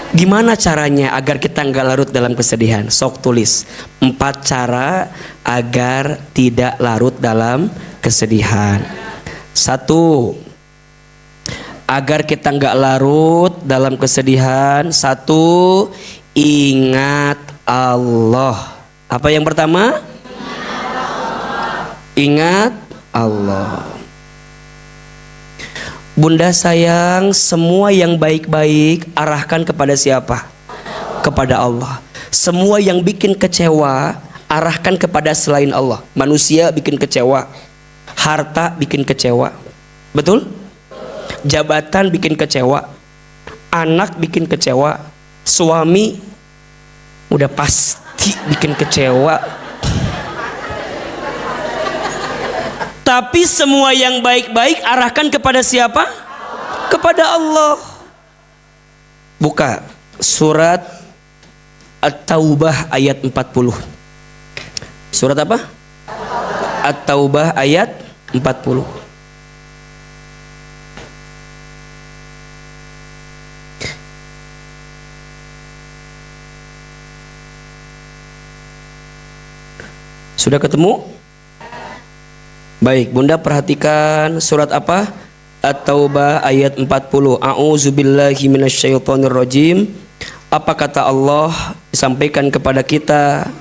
Gimana caranya agar kita nggak larut dalam kesedihan? Sok tulis 4 cara agar tidak larut dalam kesedihan. 1, agar kita nggak larut dalam kesedihan. 1, ingat Allah. Apa yang pertama? Ingat Allah. Bunda sayang, semua yang baik-baik arahkan kepada siapa? Kepada Allah. Semua yang bikin kecewa arahkan kepada selain Allah. Manusia bikin kecewa, harta bikin kecewa, betul? Jabatan bikin kecewa, anak bikin kecewa, suami udah pasti bikin kecewa. Tapi semua yang baik-baik arahkan kepada siapa? Kepada Allah. Buka surat At-Taubah ayat 40. Surat apa? At-Taubah ayat 40. Sudah ketemu? Baik, Bunda perhatikan surat apa? At-Taubah ayat 40. A'udzubillahi minasyaitonirrajim. Apa kata Allah disampaikan kepada kita?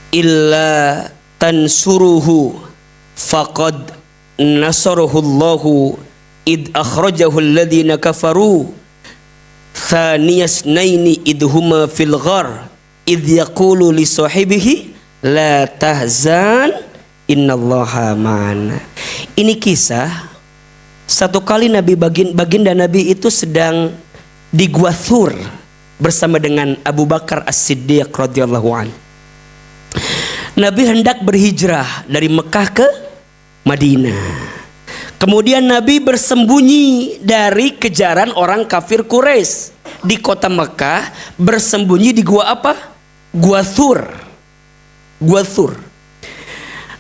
Illa tansuruhu faqad nasarahullahu id akhrajahu alladhina kafaru thaniyasnaini idhuma fil ghar id yaqulu li sahibihi la tahzan innallaha ma'ana. Ini kisah satu kali baginda Nabi itu sedang di Gua Thur bersama dengan Abu Bakar As-Siddiq radhiyallahu an. Nabi hendak berhijrah dari Mekah ke Madinah. Kemudian Nabi bersembunyi dari kejaran orang kafir Quraisy di kota Mekah, bersembunyi di gua apa? Gua Thur. Gua Thur.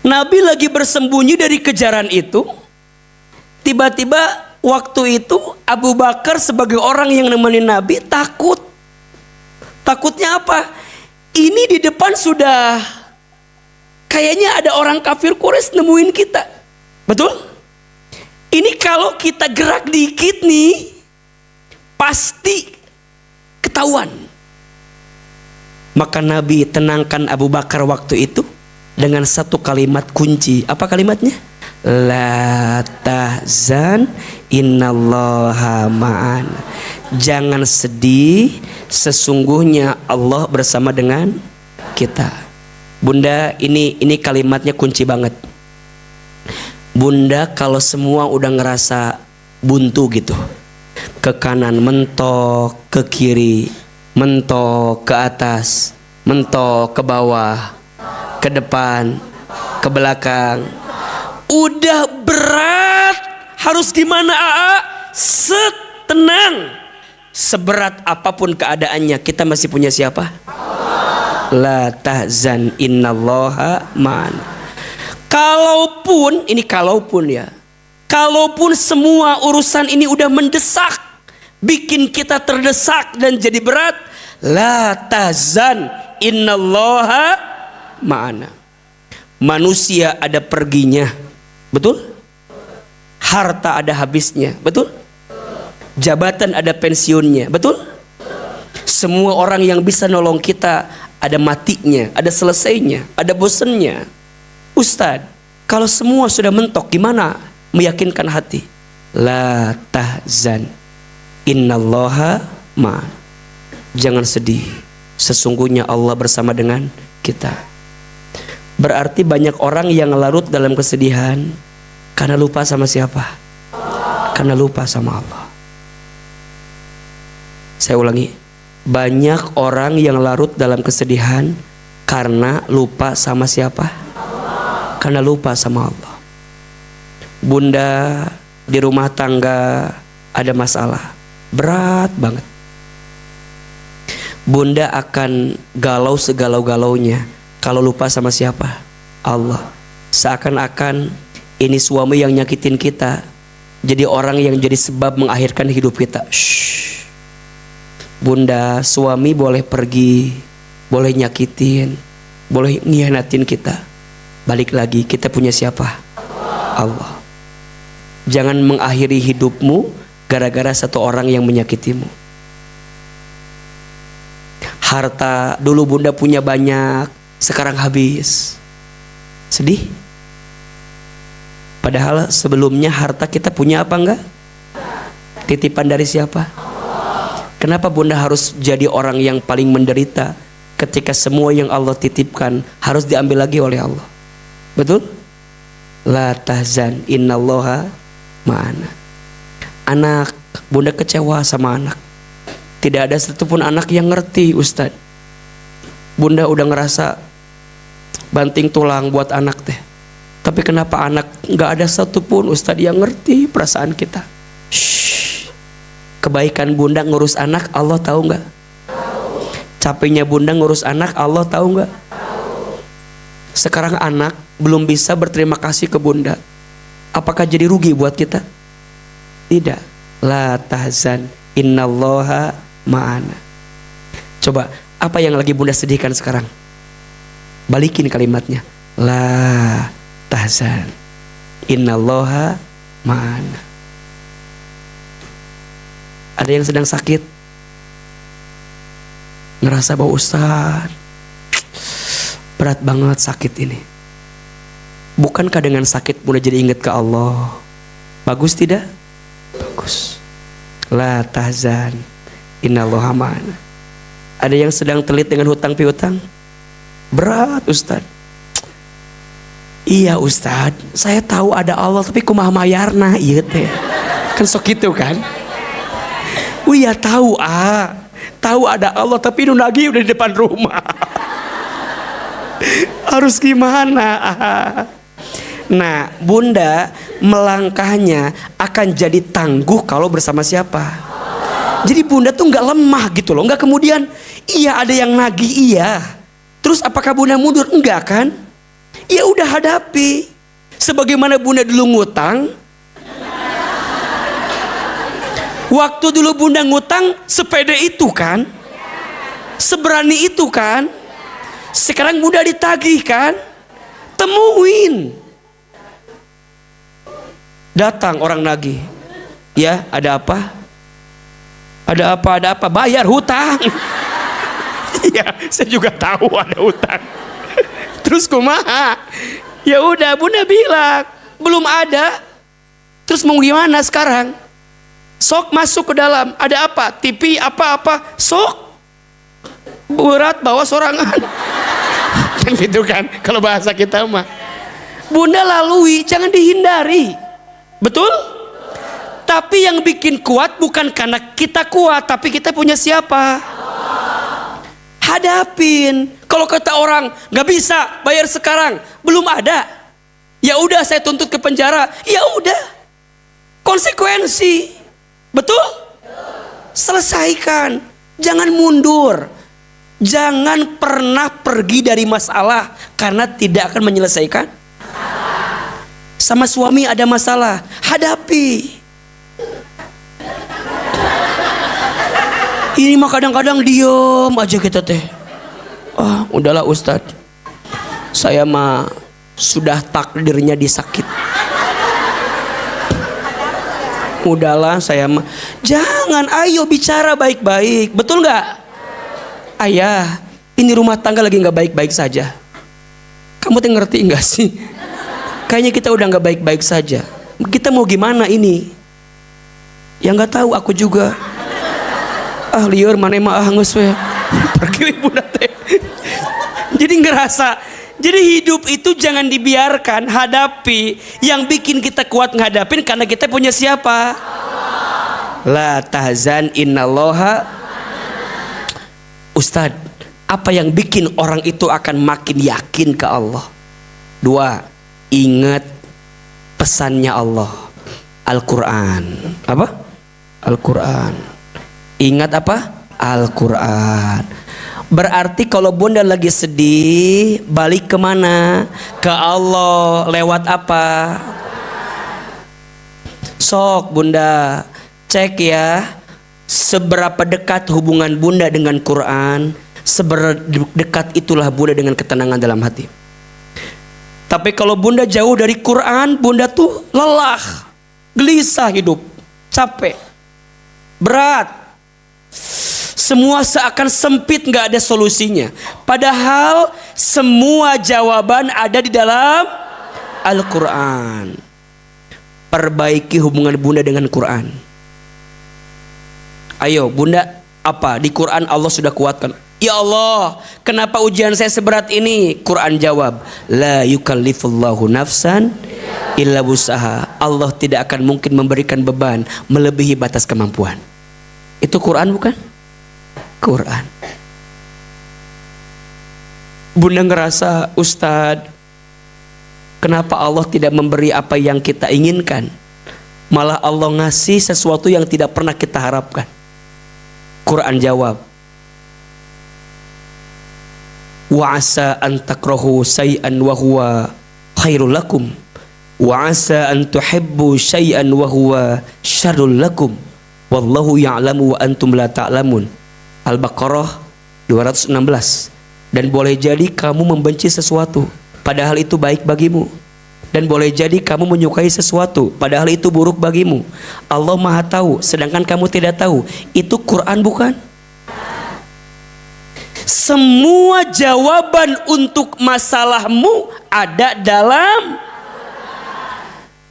Nabi lagi bersembunyi dari kejaran itu. Tiba-tiba waktu itu Abu Bakar sebagai orang yang nemenin Nabi takut. Takutnya apa? Ini di depan sudah kayaknya ada orang kafir Quraisy nemuin kita. Betul? Ini kalau kita gerak dikit nih pasti ketahuan. Maka Nabi tenangkan Abu Bakar waktu itu dengan satu kalimat kunci. Apa kalimatnya? La tahzan innallaha ma'ana. Jangan sedih, sesungguhnya Allah bersama dengan kita. Bunda, ini kalimatnya kunci banget. Bunda kalau semua udah ngerasa buntu gitu, ke kanan mentok, ke kiri mentok, ke atas mentok, ke bawah, ke depan, ke belakang, udah berat, harus gimana Tenang. Seberat apapun keadaannya, kita masih punya siapa? Allah. La tahzan innallaha ma'ana. Kalaupun semua urusan ini udah mendesak, bikin kita terdesak dan jadi berat, la tahzan innallaha ma'ana. Manusia ada perginya, betul? Harta ada habisnya, betul? Jabatan ada pensiunnya, betul? Semua orang yang bisa nolong kita ada matinya, ada selesainya, ada bosennya. Ustadz, kalau semua sudah mentok, gimana meyakinkan hati? La tahzan innallaha ma'an. Jangan sedih, sesungguhnya Allah bersama dengan kita. Berarti banyak orang yang larut dalam kesedihan karena lupa sama siapa? Karena lupa sama Allah. Saya ulangi, banyak orang yang larut dalam kesedihan karena lupa sama siapa? Karena lupa sama Allah. Bunda di rumah tangga ada masalah berat banget. Bunda akan galau segalau-galaunya kalau lupa sama siapa? Allah. Seakan-akan ini suami yang nyakitin kita, jadi orang yang jadi sebab mengakhirkan hidup kita. Shh. Bunda, suami boleh pergi, boleh nyakitin, boleh ngianatin kita. Balik lagi, kita punya siapa? Allah. Jangan mengakhiri hidupmu gara-gara satu orang yang menyakitimu. Harta dulu bunda punya banyak, sekarang habis. Sedih? Padahal sebelumnya harta kita punya apa enggak? Titipan dari siapa? Kenapa bunda harus jadi orang yang paling menderita ketika semua yang Allah titipkan harus diambil lagi oleh Allah? Betul? La tahzan innallaha ma'ana. Anak, bunda kecewa sama anak. Tidak ada satupun anak yang ngerti, Ustadz. Bunda udah ngerasa banting tulang buat anak teh. Tapi kenapa anak gak ada satupun Ustadz yang ngerti perasaan kita? Shh. Kebaikan bunda ngurus anak, Allah tahu nggak? Capeknya bunda ngurus anak, Allah tahu nggak? Sekarang anak belum bisa berterima kasih ke bunda. Apakah jadi rugi buat kita? Tidak. La tahzan innallaha ma'ana. Coba, apa yang lagi bunda sedihkan sekarang? Balikin kalimatnya. La tahzan innallaha ma'ana. Ada yang sedang sakit, ngerasa bahwa Ustaz, berat banget sakit ini. Bukankah dengan sakit bunda jadi ingat ke Allah? Bagus tidak? Bagus. La tahzan innallaha ma'ana. Ada yang sedang telit dengan hutang piutang, berat Ustaz. Iya Ustaz, saya tahu ada Allah tapi kumaha mayarna ieu teh. Kan sok gitu kan? Iya tahu tahu ada Allah tapi nu nagih udah di depan rumah. Harus gimana? Nah, bunda melangkahnya akan jadi tangguh kalau bersama siapa? Jadi bunda tuh nggak lemah gitu loh, nggak kemudian iya ada yang nagih iya. Terus apakah bunda mundur? Enggak kan? Ya udah hadapi. Sebagaimana bunda dulu ngutang. Waktu dulu bunda ngutang sepede itu kan, seberani itu kan. Sekarang bunda ditagih kan, temuin. Datang orang nagih, ya ada apa? Ada apa? Ada apa? Bayar hutang. Iya, saya juga tahu ada hutang. Terus kumaha? Ya udah bunda bilang belum ada. Terus mau gimana sekarang? Sok masuk ke dalam, ada apa? TV apa-apa, sok berat bawa sorangan. Kan gitu kan, kalau bahasa kita mah. Bunda lalui, jangan dihindari. Betul? Tapi yang bikin kuat bukan karena kita kuat, tapi kita punya siapa? Hadapin. Kalau kata orang nggak bisa bayar sekarang, belum ada. Ya udah saya tuntut ke penjara. Ya udah, konsekuensi. Betul? Selesaikan. Jangan mundur. Jangan pernah pergi dari masalah karena tidak akan menyelesaikan. Sama suami ada masalah, hadapi. Ini mah kadang-kadang diem aja kita teh. Udahlah Ustadz, saya mah sudah takdirnya disakit. Udahlah saya mah. Jangan, ayo bicara baik-baik, betul nggak? Ayah, ini rumah tangga lagi nggak baik-baik saja. Kamu tuh ngerti nggak sih? Kayaknya kita udah nggak baik-baik saja. Kita mau gimana ini? Ya nggak tahu, aku juga. Liur mana mah nges we. Pergi ibu nate. Jadi ngerasa. Jadi hidup itu jangan dibiarkan, hadapi. Yang bikin kita kuat ngadapin karena kita punya siapa? La tahzan innallaha. Ustadz, apa yang bikin orang itu akan makin yakin ke Allah? 2, ingat pesannya Allah, Al-Quran. Apa? Al-Quran. Ingat apa? Al-Quran. Berarti kalau bunda lagi sedih, balik kemana? Ke Allah. Lewat apa? Sok bunda cek ya, seberapa dekat hubungan bunda dengan Quran, seberapa dekat itulah bunda dengan ketenangan dalam hati. Tapi kalau bunda jauh dari Quran, bunda tuh lelah, gelisah hidup, capek, berat. Semua seakan sempit, gak ada solusinya. Padahal semua jawaban ada di dalam Al-Quran. Perbaiki hubungan bunda dengan Quran. Ayo bunda, apa di Quran Allah sudah kuatkan. Ya Allah, kenapa ujian saya seberat ini? Quran jawab, la yukallifullahu nafsan illa wusaha. Allah tidak akan mungkin memberikan beban melebihi batas kemampuan. Itu Quran bukan? Quran. Bunda ngerasa, Ustadz, kenapa Allah tidak memberi apa yang kita inginkan? Malah Allah ngasih sesuatu yang tidak pernah kita harapkan. Quran jawab, wa asa an takrahu syai'an wa huwa khairul lakum wa asa an tuhibbu syai'an wa huwa syarrul lakum wallahu ya'lamu wa antum la ta'lamun. Al-Baqarah 216. Dan boleh jadi kamu membenci sesuatu padahal itu baik bagimu, dan boleh jadi kamu menyukai sesuatu padahal itu buruk bagimu. Allah Maha tahu sedangkan kamu tidak tahu. Itu Quran bukan? Semua jawaban untuk masalahmu ada dalam.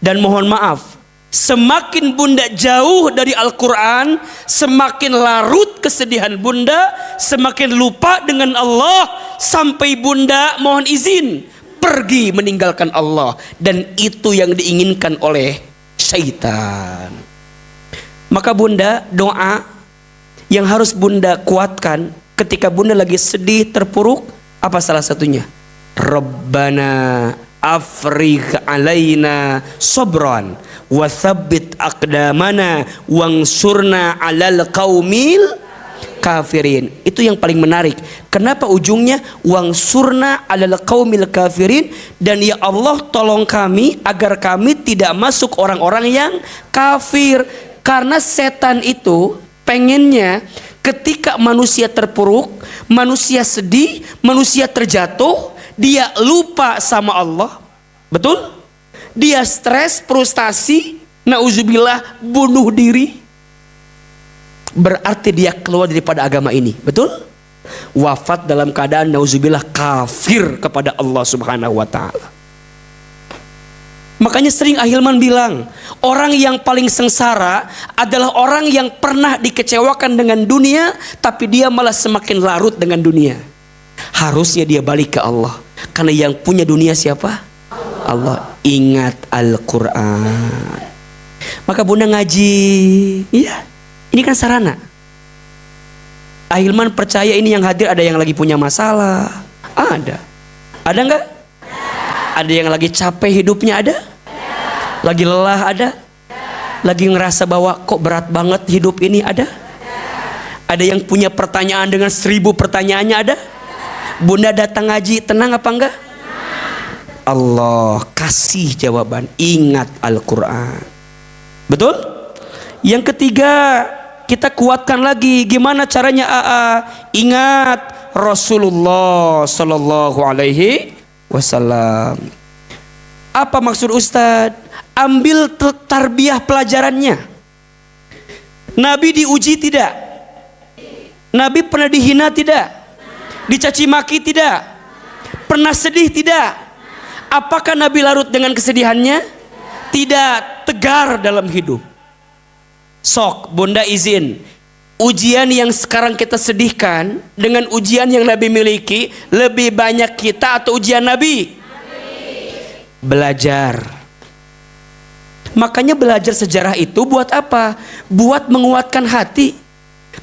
Dan mohon maaf, semakin bunda jauh dari Al-Quran, semakin larut kesedihan bunda, semakin lupa dengan Allah, sampai bunda mohon izin pergi meninggalkan Allah. Dan itu yang diinginkan oleh syaitan. Maka bunda, doa yang harus bunda kuatkan ketika bunda lagi sedih, terpuruk, apa salah satunya? Rabbana afrigh alaina sabran wa thabbit aqdamana wangsurna 'alal qaumil kafirin. Itu yang paling menarik. Kenapa ujungnya wangsurna 'alal qaumil kafirin? Dan ya Allah, tolong kami agar kami tidak masuk orang-orang yang kafir. Karena setan itu pengennya ketika manusia terpuruk, manusia sedih, manusia terjatuh, dia lupa sama Allah. Betul? Dia stres, frustasi, nauzubillah, bunuh diri. Berarti dia keluar daripada agama ini. Betul? Wafat dalam keadaan nauzubillah kafir kepada Allah Subhanahu wa taala. Makanya sering Ahilman bilang, orang yang paling sengsara adalah orang yang pernah dikecewakan dengan dunia, tapi dia malah semakin larut dengan dunia. Harusnya dia balik ke Allah, karena yang punya dunia siapa? Allah. Ingat Al-Quran. Maka bunda ngaji. Iya, ini kan sarana. Ahilman percaya ini yang hadir ada yang lagi punya masalah. Ada nggak? Ada yang lagi capek hidupnya, ada? Lagi lelah, ada? Lagi ngerasa bahwa kok berat banget hidup ini, ada? Ada yang punya pertanyaan dengan 1000 pertanyaannya ada? Bunda datang ngaji tenang apa enggak? Allah kasih jawaban. Ingat Al-Quran. Betul? Yang ketiga, kita kuatkan lagi. Gimana caranya ingat Rasulullah Sallallahu Alaihi Wasallam. Apa maksud Ustadz? Ambil tarbiyah pelajarannya. Nabi diuji tidak? Nabi pernah dihina tidak? Dicaci maki tidak? Pernah sedih tidak? Apakah Nabi larut dengan kesedihannya? Tidak. Tegar dalam hidup. Sok, Bunda izin, ujian yang sekarang kita sedihkan dengan ujian yang Nabi miliki, lebih banyak kita atau ujian Nabi? Belajar. Makanya belajar sejarah itu buat apa? Buat menguatkan hati.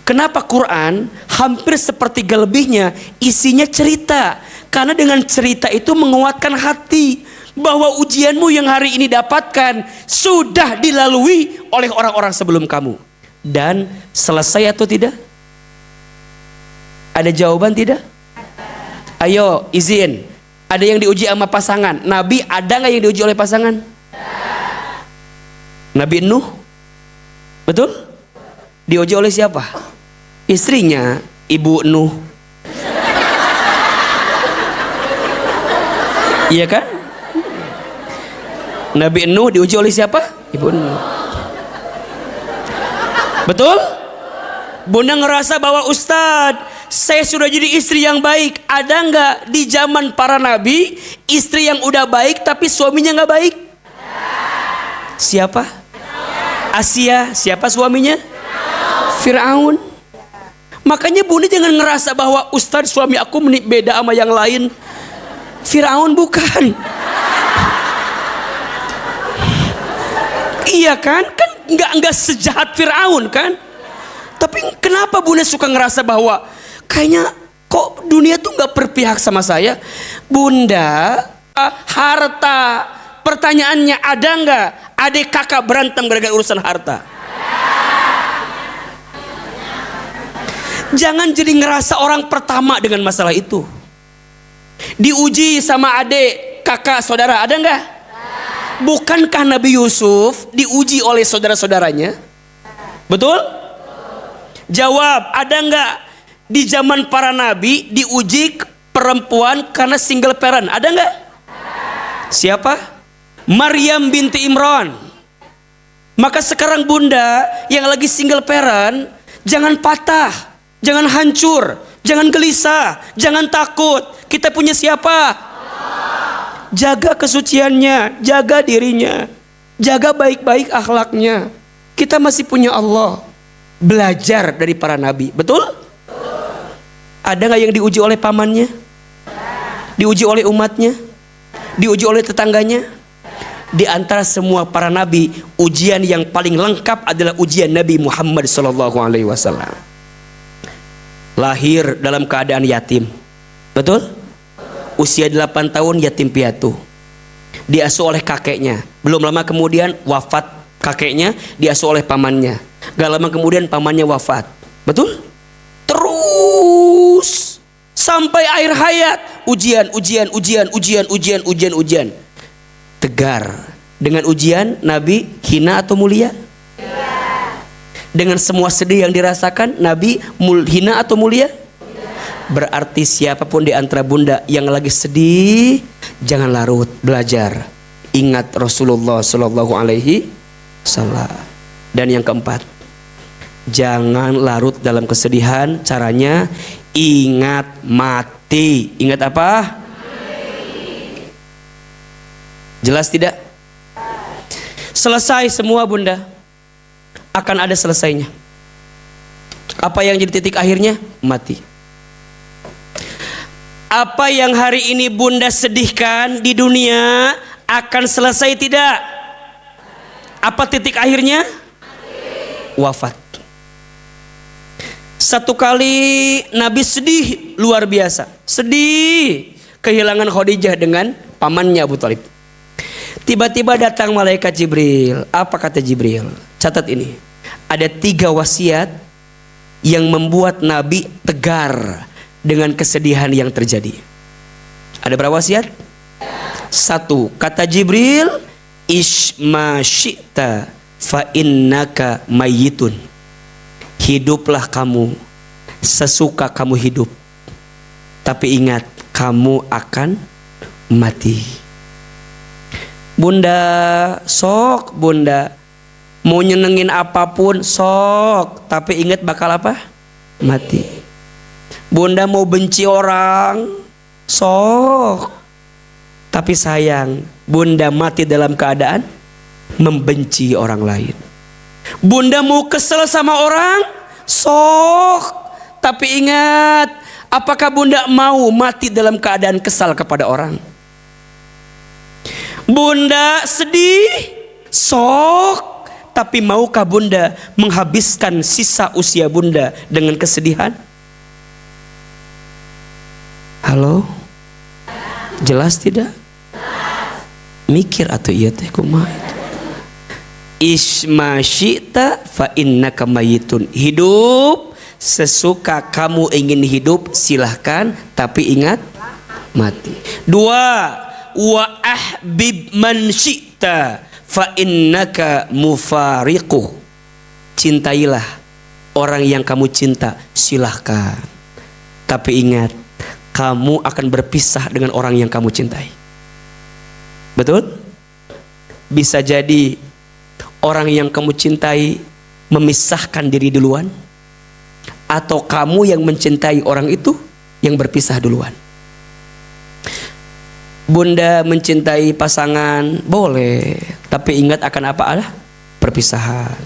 Kenapa Quran hampir sepertiga lebihnya isinya cerita? Karena dengan cerita itu menguatkan hati bahwa ujianmu yang hari ini dapatkan sudah dilalui oleh orang-orang sebelum kamu. Dan selesai atau tidak? Ada jawaban tidak? Ayo izin. Ada yang diuji sama pasangan. Nabi ada nggak yang diuji oleh pasangan? Nabi Nuh, betul? Diuji oleh siapa? Istrinya, Ibu Nuh. Iya kan? Nabi Nuh diuji oleh siapa? Ibu Nuh. Betul? Bunda ngerasa bahwa Ustadz, saya sudah jadi istri yang baik. Ada nggak di zaman para nabi istri yang udah baik tapi suaminya nggak baik? Siapa? Asia. Siapa suaminya? Fir'aun. Makanya Bunda jangan ngerasa bahwa Ustadz suami aku beda sama yang lain. Fir'aun bukan. Iya kan? Kan nggak sejahat Fir'aun kan? Tapi kenapa Bunda suka ngerasa bahwa kayaknya kok dunia tuh nggak berpihak sama saya? Bunda, harta, pertanyaannya ada nggak adik kakak berantem gara-gara urusan harta? Jangan jadi ngerasa orang pertama dengan masalah itu. Diuji sama adik, kakak, saudara, ada nggak? Bukankah Nabi Yusuf diuji oleh saudara-saudaranya? Betul? Jawab, ada nggak di zaman para nabi diuji perempuan karena single parent? Ada nggak? Siapa? Maryam binti Imran. Maka sekarang Bunda yang lagi single parent, jangan patah, jangan hancur, jangan gelisah, jangan takut. Kita punya siapa? Jaga kesuciannya, jaga dirinya, jaga baik-baik akhlaknya. Kita masih punya Allah. Belajar dari para nabi, betul? Ada nggak yang diuji oleh pamannya? Diuji oleh umatnya? Diuji oleh tetangganya? Di antara semua para nabi, ujian yang paling lengkap adalah ujian Nabi Muhammad SAW. Lahir dalam keadaan yatim, betul? Usia 8 tahun yatim piatu, diasuh oleh kakeknya. Belum lama kemudian wafat kakeknya, diasuh oleh pamannya. Gak lama kemudian pamannya wafat, betul? Terus sampai akhir hayat ujian. Tegar dengan ujian. Nabi hina atau mulia? Dengan semua sedih yang dirasakan, Nabi hina atau mulia? Berarti siapapun di antara Bunda yang lagi sedih, jangan larut, belajar. Ingat Rasulullah Sallallahu Alaihi Wasallam. Dan yang keempat, jangan larut dalam kesedihan. Caranya ingat mati. Ingat apa? Jelas tidak? Selesai semua Bunda, akan ada selesainya. Apa yang jadi titik akhirnya? Mati. Apa yang hari ini Bunda sedihkan di dunia akan selesai tidak? Apa titik akhirnya? Wafat. Satu kali Nabi sedih luar biasa. Sedih kehilangan Khadijah dengan pamannya Abu Thalib. Tiba-tiba datang malaikat Jibril. Apa kata Jibril? Catat ini. Ada 3 wasiat yang membuat Nabi tegar dengan kesedihan yang terjadi. Ada berapa wasiat? 1. Kata Jibril, Isma syi'ta fa innaka mayyitun. Hiduplah kamu sesuka kamu hidup, tapi ingat kamu akan mati. Bunda, sok bunda, mau nyenengin apapun sok, tapi ingat bakal apa? Mati. Bunda mau benci orang, sok, tapi sayang bunda mati dalam keadaan membenci orang lain. Bunda mau kesel sama orang, sok, tapi ingat, apakah bunda mau mati dalam keadaan kesal kepada orang? Bunda sedih, sok, tapi maukah bunda menghabiskan sisa usia bunda dengan kesedihan? Halo? Jelas tidak? Mikir atau iya teh kumaha itu? Isma syi'ta fa innaka mayyitun. Hidup sesuka kamu ingin hidup, silahkan, tapi ingat mati. 2. Wa ahbib man syi'ta fa innaka mufariquh. Cintailah orang yang kamu cinta, silahkan, tapi ingat kamu akan berpisah dengan orang yang kamu cintai. Betul? Bisa jadi orang yang kamu cintai memisahkan diri duluan, atau kamu yang mencintai orang itu yang berpisah duluan. Bunda mencintai pasangan boleh, tapi ingat akan apa? Perpisahan.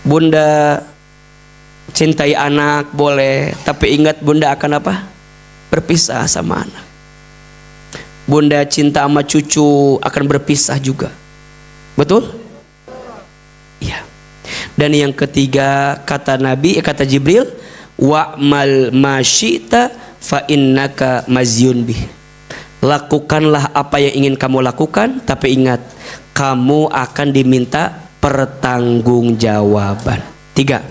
Bunda cintai anak boleh, tapi ingat bunda akan apa? Berpisah sama anak. Bunda cinta sama cucu akan berpisah juga. Betul? Iya. Dan yang ketiga, kata Nabi, kata Jibril, wa'mal ma syi'ta fa innaka mazyun bih. Lakukanlah apa yang ingin kamu lakukan, tapi ingat kamu akan diminta pertanggungjawaban. 3.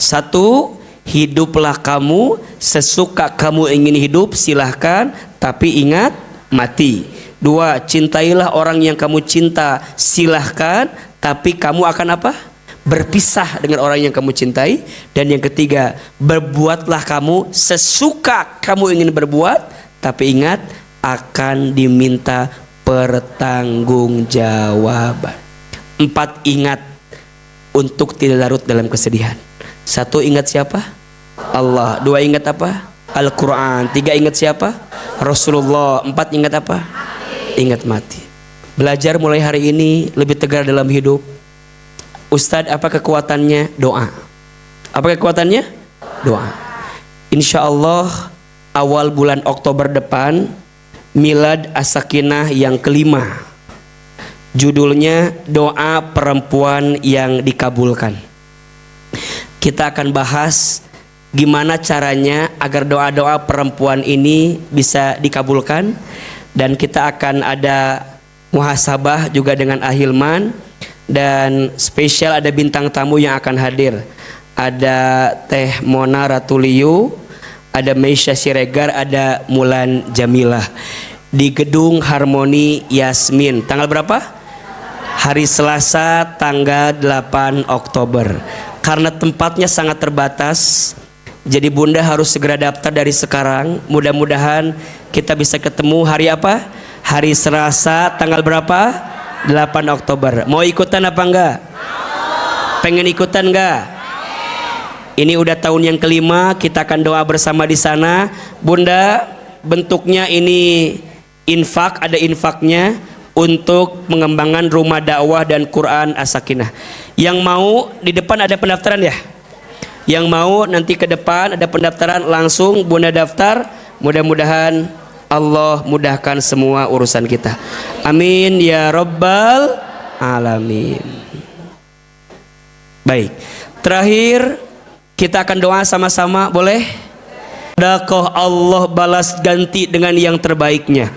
1. Hiduplah kamu sesuka kamu ingin hidup, silahkan, tapi ingat mati. 2. Cintailah orang yang kamu cinta, silahkan, tapi kamu akan apa? Berpisah dengan orang yang kamu cintai. Dan yang ketiga, berbuatlah kamu sesuka kamu ingin berbuat, tapi ingat akan diminta pertanggungjawaban. 4. Ingat untuk tidak larut dalam kesedihan. 1. Ingat siapa? Allah. 2. Ingat apa? Al-Quran. 3. Ingat siapa? Rasulullah. 4. Ingat apa? Ingat mati. Belajar mulai hari ini lebih tegar dalam hidup. Ustadz, apa kekuatannya? Doa. Apa kekuatannya? Doa. Insya Allah awal bulan Oktober depan Milad As-Sakinah yang kelima. Judulnya Doa Perempuan yang Dikabulkan. Kita akan bahas gimana caranya agar doa-doa perempuan ini bisa dikabulkan. Dan kita akan ada muhasabah juga dengan Ahilman. Dan spesial ada bintang tamu yang akan hadir. Ada Teh Mona Ratuliu, ada Meisha Siregar, ada Mulan Jamilah di Gedung Harmoni Yasmin. Tanggal berapa? Hari Selasa tanggal 8 Oktober. Karena tempatnya sangat terbatas, jadi bunda harus segera daftar dari sekarang. Mudah-mudahan kita bisa ketemu hari apa? Hari Selasa tanggal berapa? 8 Oktober. Mau ikutan apa enggak? Pengen ikutan enggak? Ini udah tahun yang kelima, kita akan doa bersama di sana. Bunda, bentuknya ini infak, ada infaknya untuk mengembangkan rumah dakwah dan Quran As-Sakinah. Yang mau di depan ada pendaftaran ya? Yang mau nanti ke depan ada pendaftaran, langsung bunda daftar. Mudah-mudahan Allah mudahkan semua urusan kita. Amin ya Rabbal Alamin. Baik, terakhir kita akan doa sama-sama, boleh? Dakoh Allah balas ganti dengan yang terbaiknya.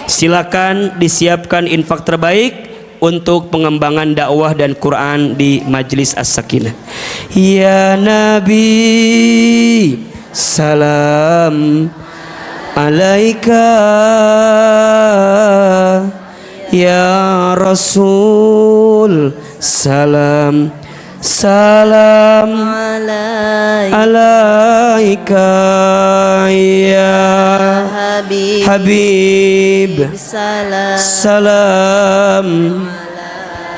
Silakan disiapkan infak terbaik untuk pengembangan dakwah dan Quran di Majlis As-Sakinah. Ya Nabi, salam alaika. Ya Rasul, salam salam alaika. Ya Habib, salam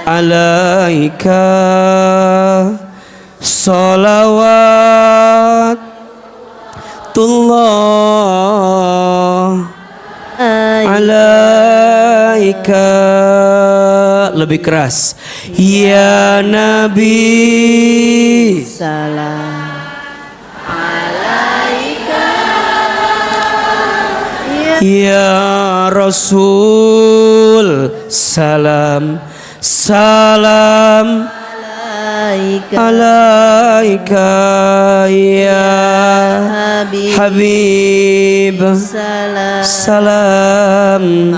alaika. Salawatullah alaika. Lebih keras. Ya Nabi, salam ya Rasul, salam salam alaika. Ya Habib, salam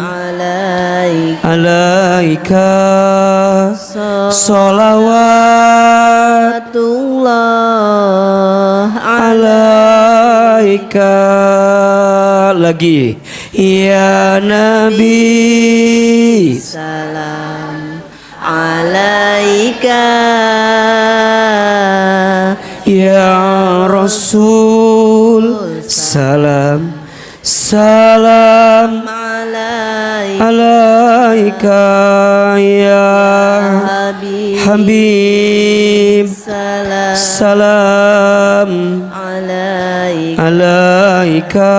alaika. Salawatullah alaika. Lagi. Ya Nabi, salam alaika. ya Rasul, salam salam alaika. Ya Habib, salam alaika.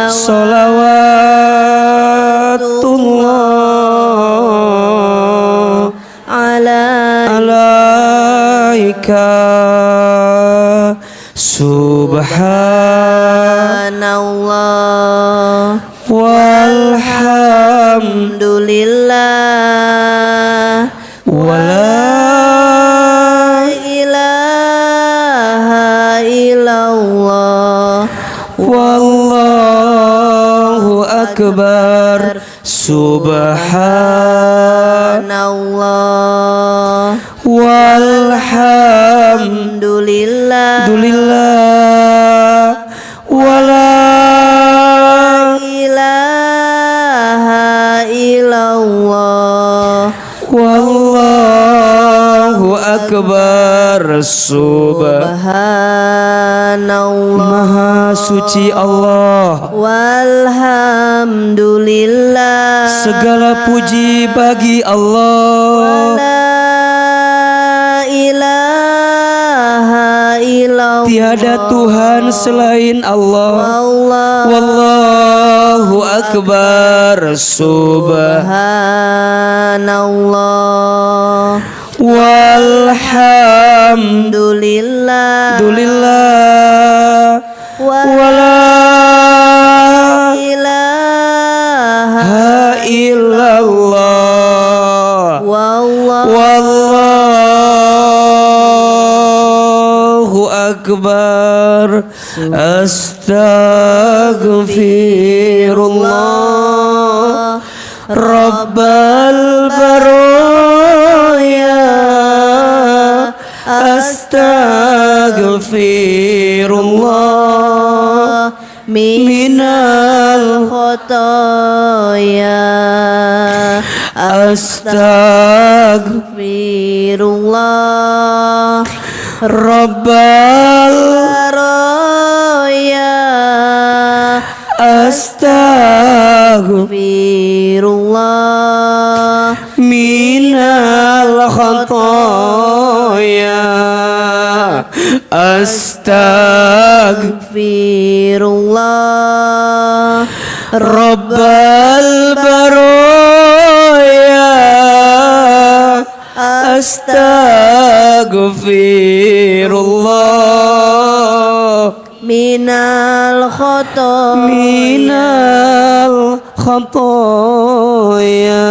Salawatullah alaika. Subhanallah walhamdulillah wala ilaha illallah wallahu akbar. Subhanallah walhamdulillah wala ilaha illallah wallahu akbar. Subhanallah, Maha suci Allah, walhamdulillah, segala puji bagi Allah. la ilaha illallah, Tiada Tuhan selain Allah. Wallahu akbar. Subhanallah walhamdulillah wala ilaha illallah wallahu akbar. Astaghfirullah Rabbal baraya. Astaghfirullah minal khotoya. Astaghfirullah Rabbal baraya. astaghfirullah minal khotoya. Astaghfirullah Rabbal baraya. Astaghfirullah minal khotoya.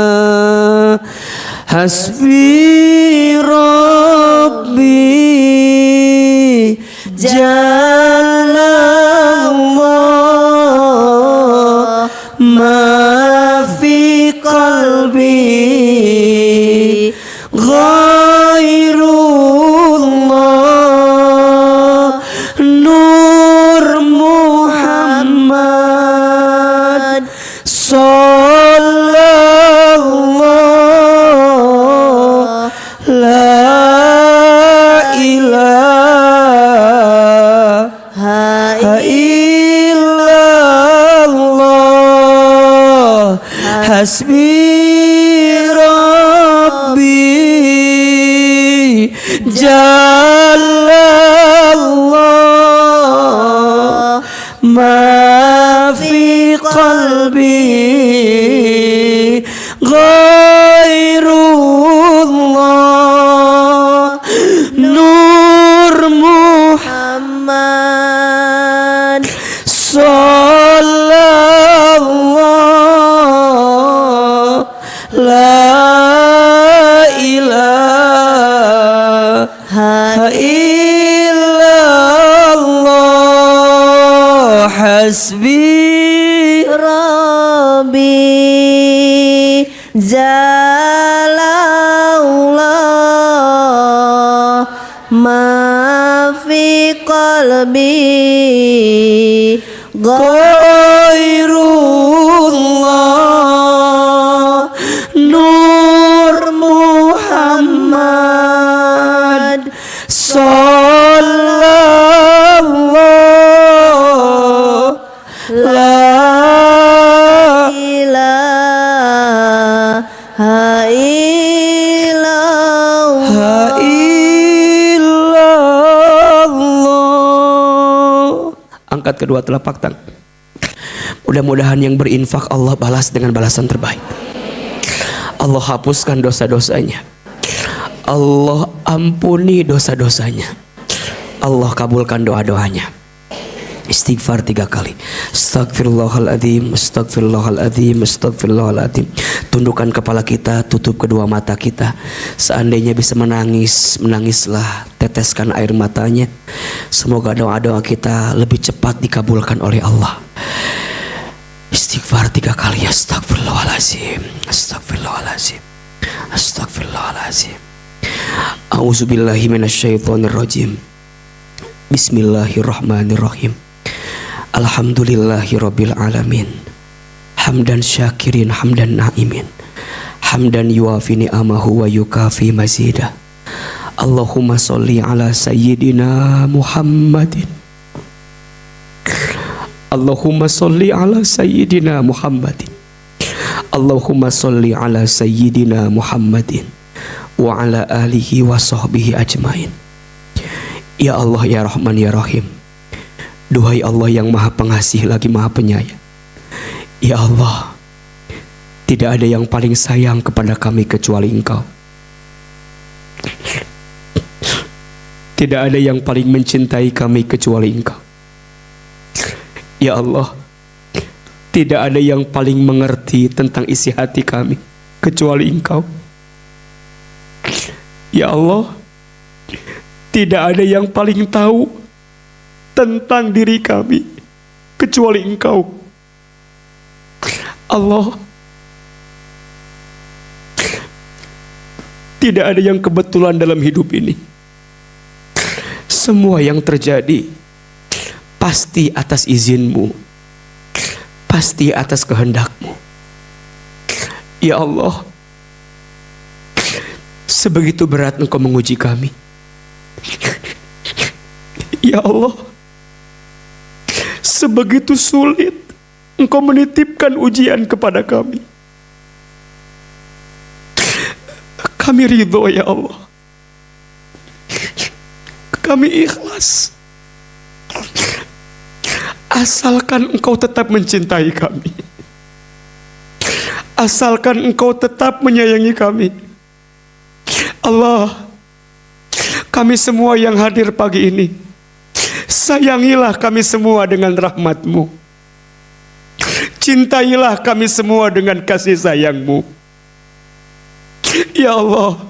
Hasbi Rabbi Jalallah ma fi qalbi Hasbi Rabbi Jalallah ma fi qalbi ghairullah Nur Muhammad Sallallahu la ilaha illallah Hasbi Rabbi Jalallah ma fi qalbi Ghairullah Nur Muhammad Sallallahu la ilaha illallah illallah. Angkat kedua telapak tangan. Mudah-mudahan yang berinfak Allah balas dengan balasan terbaik. Allah hapuskan dosa-dosanya. Allah ampuni dosa-dosanya. Allah kabulkan doa-doanya. Istighfar 3 kali. Astagfirullahaladzim, astagfirullahaladzim, astagfirullahaladzim. Tundukkan kepala kita, tutup kedua mata kita. Seandainya bisa menangis, menangislah, teteskan air matanya. Semoga doa-doa kita lebih cepat dikabulkan oleh Allah. Istighfar 3 kali. Astagfirullahaladzim, astagfirullahaladzim, astagfirullahaladzim. A'udzubillahi minasyaitonirrajim. Bismillahirrahmanirrahim. Alhamdulillahi rabbil alamin. Hamdan syakirin hamdan na'imin. Hamdan yuafi ni'amahu wa yukafi mazidah. Allahumma sholli ala sayyidina Muhammadin. Allahumma sholli ala sayyidina Muhammadin. Allahumma sholli ala sayyidina Muhammadin wa ala alihi wa sahbihi ajmain. Ya Allah ya Rahman ya Rahim. Duhai Allah yang maha pengasih lagi maha penyayang. Ya Allah, tidak ada yang paling sayang kepada kami kecuali Engkau. Tidak ada yang paling mencintai kami kecuali Engkau. Ya Allah, tidak ada yang paling mengerti tentang isi hati kami kecuali Engkau. Ya Allah, tidak ada yang paling tahu tentang diri kami kecuali Engkau. Allah, tidak ada yang kebetulan dalam hidup ini. Semua yang terjadi pasti atas izin-Mu, pasti atas kehendak-Mu. Ya Allah, sebegitu berat Engkau menguji kami. Ya Allah, sebegitu sulit Engkau menitipkan ujian kepada kami. Kami ridho ya Allah. Kami ikhlas. Asalkan Engkau tetap mencintai kami. Asalkan Engkau tetap menyayangi kami. Allah, kami semua yang hadir pagi ini, sayangilah kami semua dengan rahmat-Mu. Cintailah kami semua dengan kasih sayang-Mu. Ya Allah,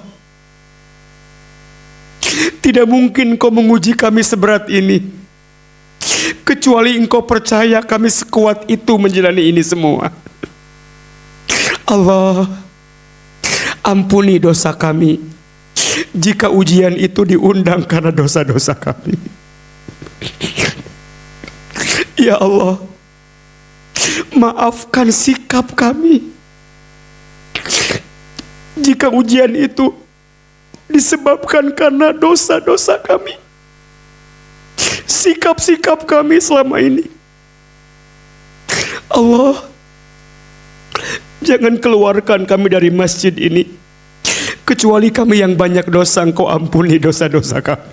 tidak mungkin Kau menguji kami seberat ini, kecuali Engkau percaya kami sekuat itu menjalani ini semua. Allah, ampuni dosa kami jika ujian itu diundang karena dosa-dosa kami. Ya Allah, maafkan sikap kami jika ujian itu disebabkan karena dosa-dosa kami, sikap-sikap kami selama ini. Allah, Jangan keluarkan kami dari masjid ini, kecuali kami yang banyak dosa. Engkau ampuni dosa-dosa kami.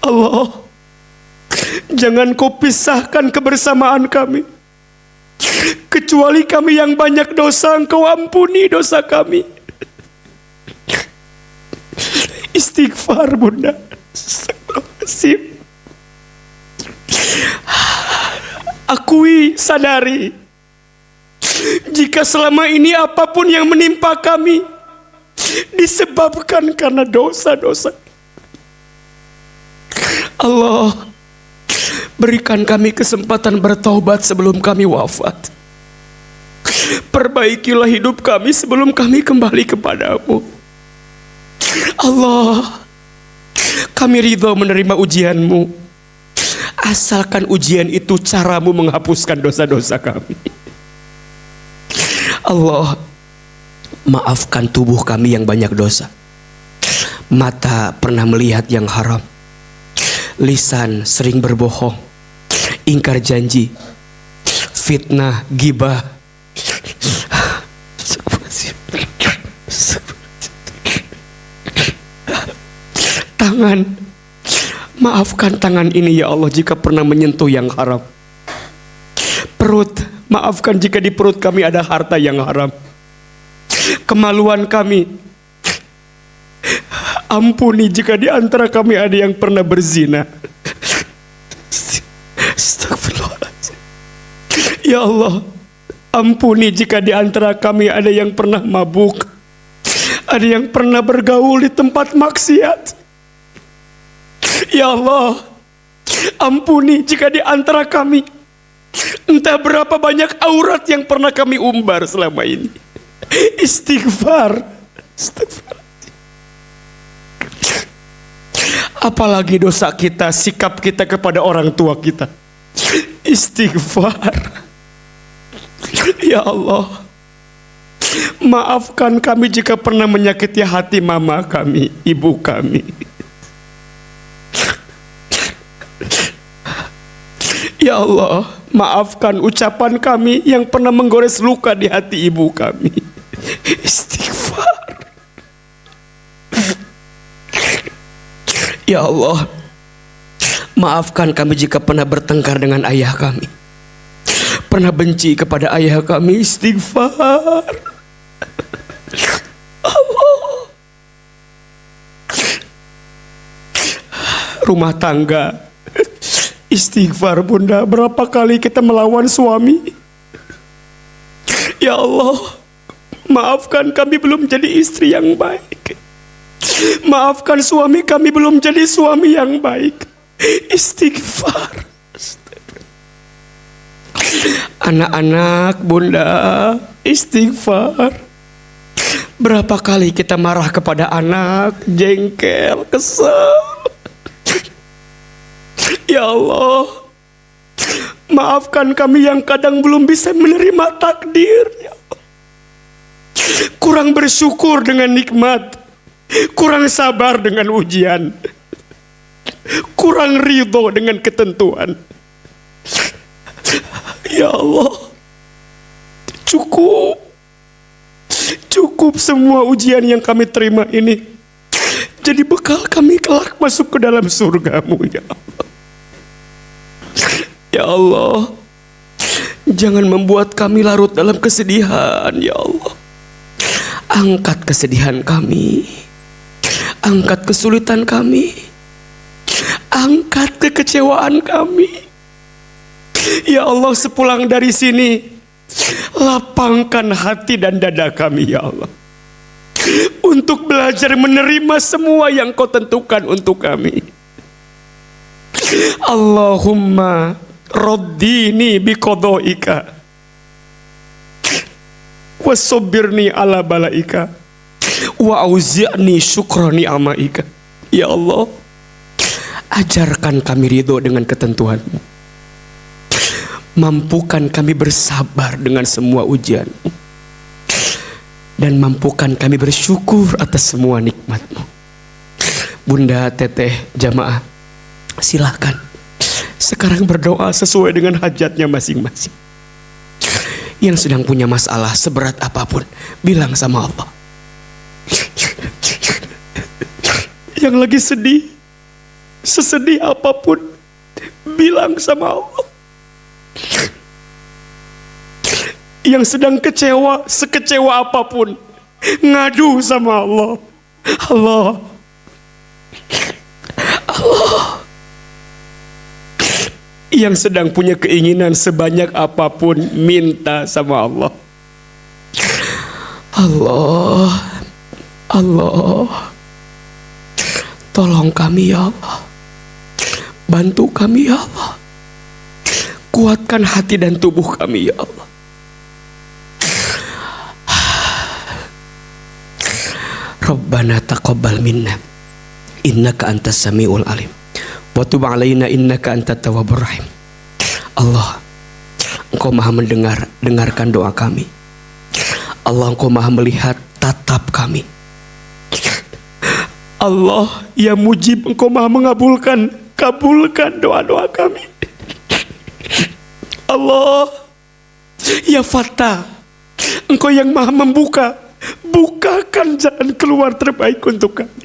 Allah, jangan kau pisahkan kebersamaan kami, kecuali kami yang banyak dosa. Engkau ampuni dosa kami. Istighfar bunda. Astagfirullahaladzim. Akui, sadari, jika selama ini apapun yang menimpa kami disebabkan karena dosa-dosa. Allah, berikan kami kesempatan bertaubat sebelum kami wafat. Perbaikilah hidup kami sebelum kami kembali kepadamu. Allah, kami ridho menerima ujianmu, asalkan ujian itu caramu menghapuskan dosa-dosa kami. Allah, maafkan tubuh kami yang banyak dosa. Mata pernah melihat yang haram, lisan sering berbohong, ingkar janji, fitnah, ghibah. Tangan, maafkan tangan ini ya Allah jika pernah menyentuh yang haram. Perut, maafkan jika di perut kami ada harta yang haram. Kemaluan kami, ampuni jika di antara kami ada yang pernah berzina. Astagfirullahaladzim. Ya Allah, ampuni jika di antara kami ada yang pernah mabuk, ada yang pernah bergaul di tempat maksiat. Ya Allah, ampuni jika di antara kami entah berapa banyak aurat yang pernah kami umbar selama ini. Istighfar. Apalagi dosa kita, sikap kita kepada orang tua kita. Istighfar. Ya Allah, maafkan kami jika pernah menyakiti hati mama kami, ibu kami. Ya Allah, maafkan ucapan kami yang pernah menggores luka di hati ibu kami. Istighfar. Ya Allah, maafkan kami jika pernah bertengkar dengan ayah kami, pernah benci kepada ayah kami. Istighfar. Allah. Rumah tangga, istighfar bunda. Berapa kali kita melawan suami? Ya Allah, maafkan kami belum jadi istri yang baik. Maafkan suami kami belum jadi suami yang baik. Istighfar. Anak-anak bunda, istighfar. Berapa kali kita marah kepada anak, jengkel, kesel. Ya Allah, maafkan kami yang kadang belum bisa menerima takdir. Ya Allah. Kurang bersyukur dengan nikmat, kurang sabar dengan ujian, kurang ridho dengan ketentuan. Ya Allah, cukup semua ujian yang kami terima ini jadi bekal kami kelak masuk ke dalam surgamu. Ya Allah. Ya Allah, jangan membuat kami larut dalam kesedihan. Ya Allah, angkat kesedihan kami, angkat kesulitan kami, angkat kekecewaan kami. Ya Allah, sepulang dari sini lapangkan hati dan dada kami ya Allah, untuk belajar menerima semua yang Kau tentukan untuk kami. Allahumma raddini biqada'ika wasobirni ala balaika wa auzi'ni syukra ni'amaika. Ya Allah, ajarkan kami ridho dengan ketentuan-Mu, mampukan kami bersabar dengan semua ujian-Mu, dan mampukan kami bersyukur atas semua nikmat-Mu. Bunda, teteh, jamaah, silahkan Sekarang berdoa sesuai dengan hajatnya masing-masing. Yang sedang punya masalah seberat apapun, bilang sama Allah. Yang lagi sedih, sesedih apapun, bilang sama Allah. Yang sedang kecewa, sekecewa apapun, ngadu sama Allah. Allah, yang sedang punya keinginan sebanyak apapun, minta sama Allah. Allah, Allah, tolong kami ya Allah, bantu kami ya Allah, kuatkan hati dan tubuh kami ya Allah. Rabbana taqabbal minna innaka antas samiul alim wa tub alaina innaka antat tawwabur rahim. Allah, Engkau maha mendengar, dengarkan doa kami. Allah, Engkau maha melihat tatap kami. Allah, ya mujib, Engkau maha mengabulkan, kabulkan doa-doa kami. Allah, ya Fattah, Engkau yang maha membuka, bukakan jalan keluar terbaik untuk kami.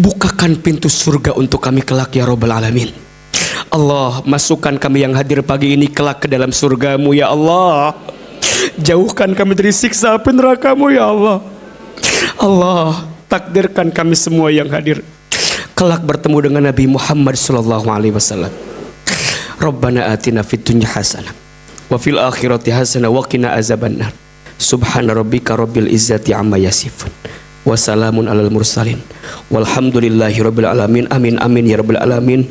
Bukakan pintu surga untuk kami kelak ya Rabbal Alamin. Allah, masukkan kami yang hadir pagi ini kelak ke dalam surgamu ya Allah. Jauhkan kami dari siksa api nerakamu ya Allah. Allah, takdirkan kami semua yang hadir kelak bertemu dengan Nabi Muhammad SAW. Rabbana atina fid dunya hasanah wa fil akhirati hasanah wa qina azabannar. Subhana rabbika rabbil izzati amma yasifun wa salamun alal mursalin walhamdulillahi rabbil alamin. Amin amin ya rabbal alamin.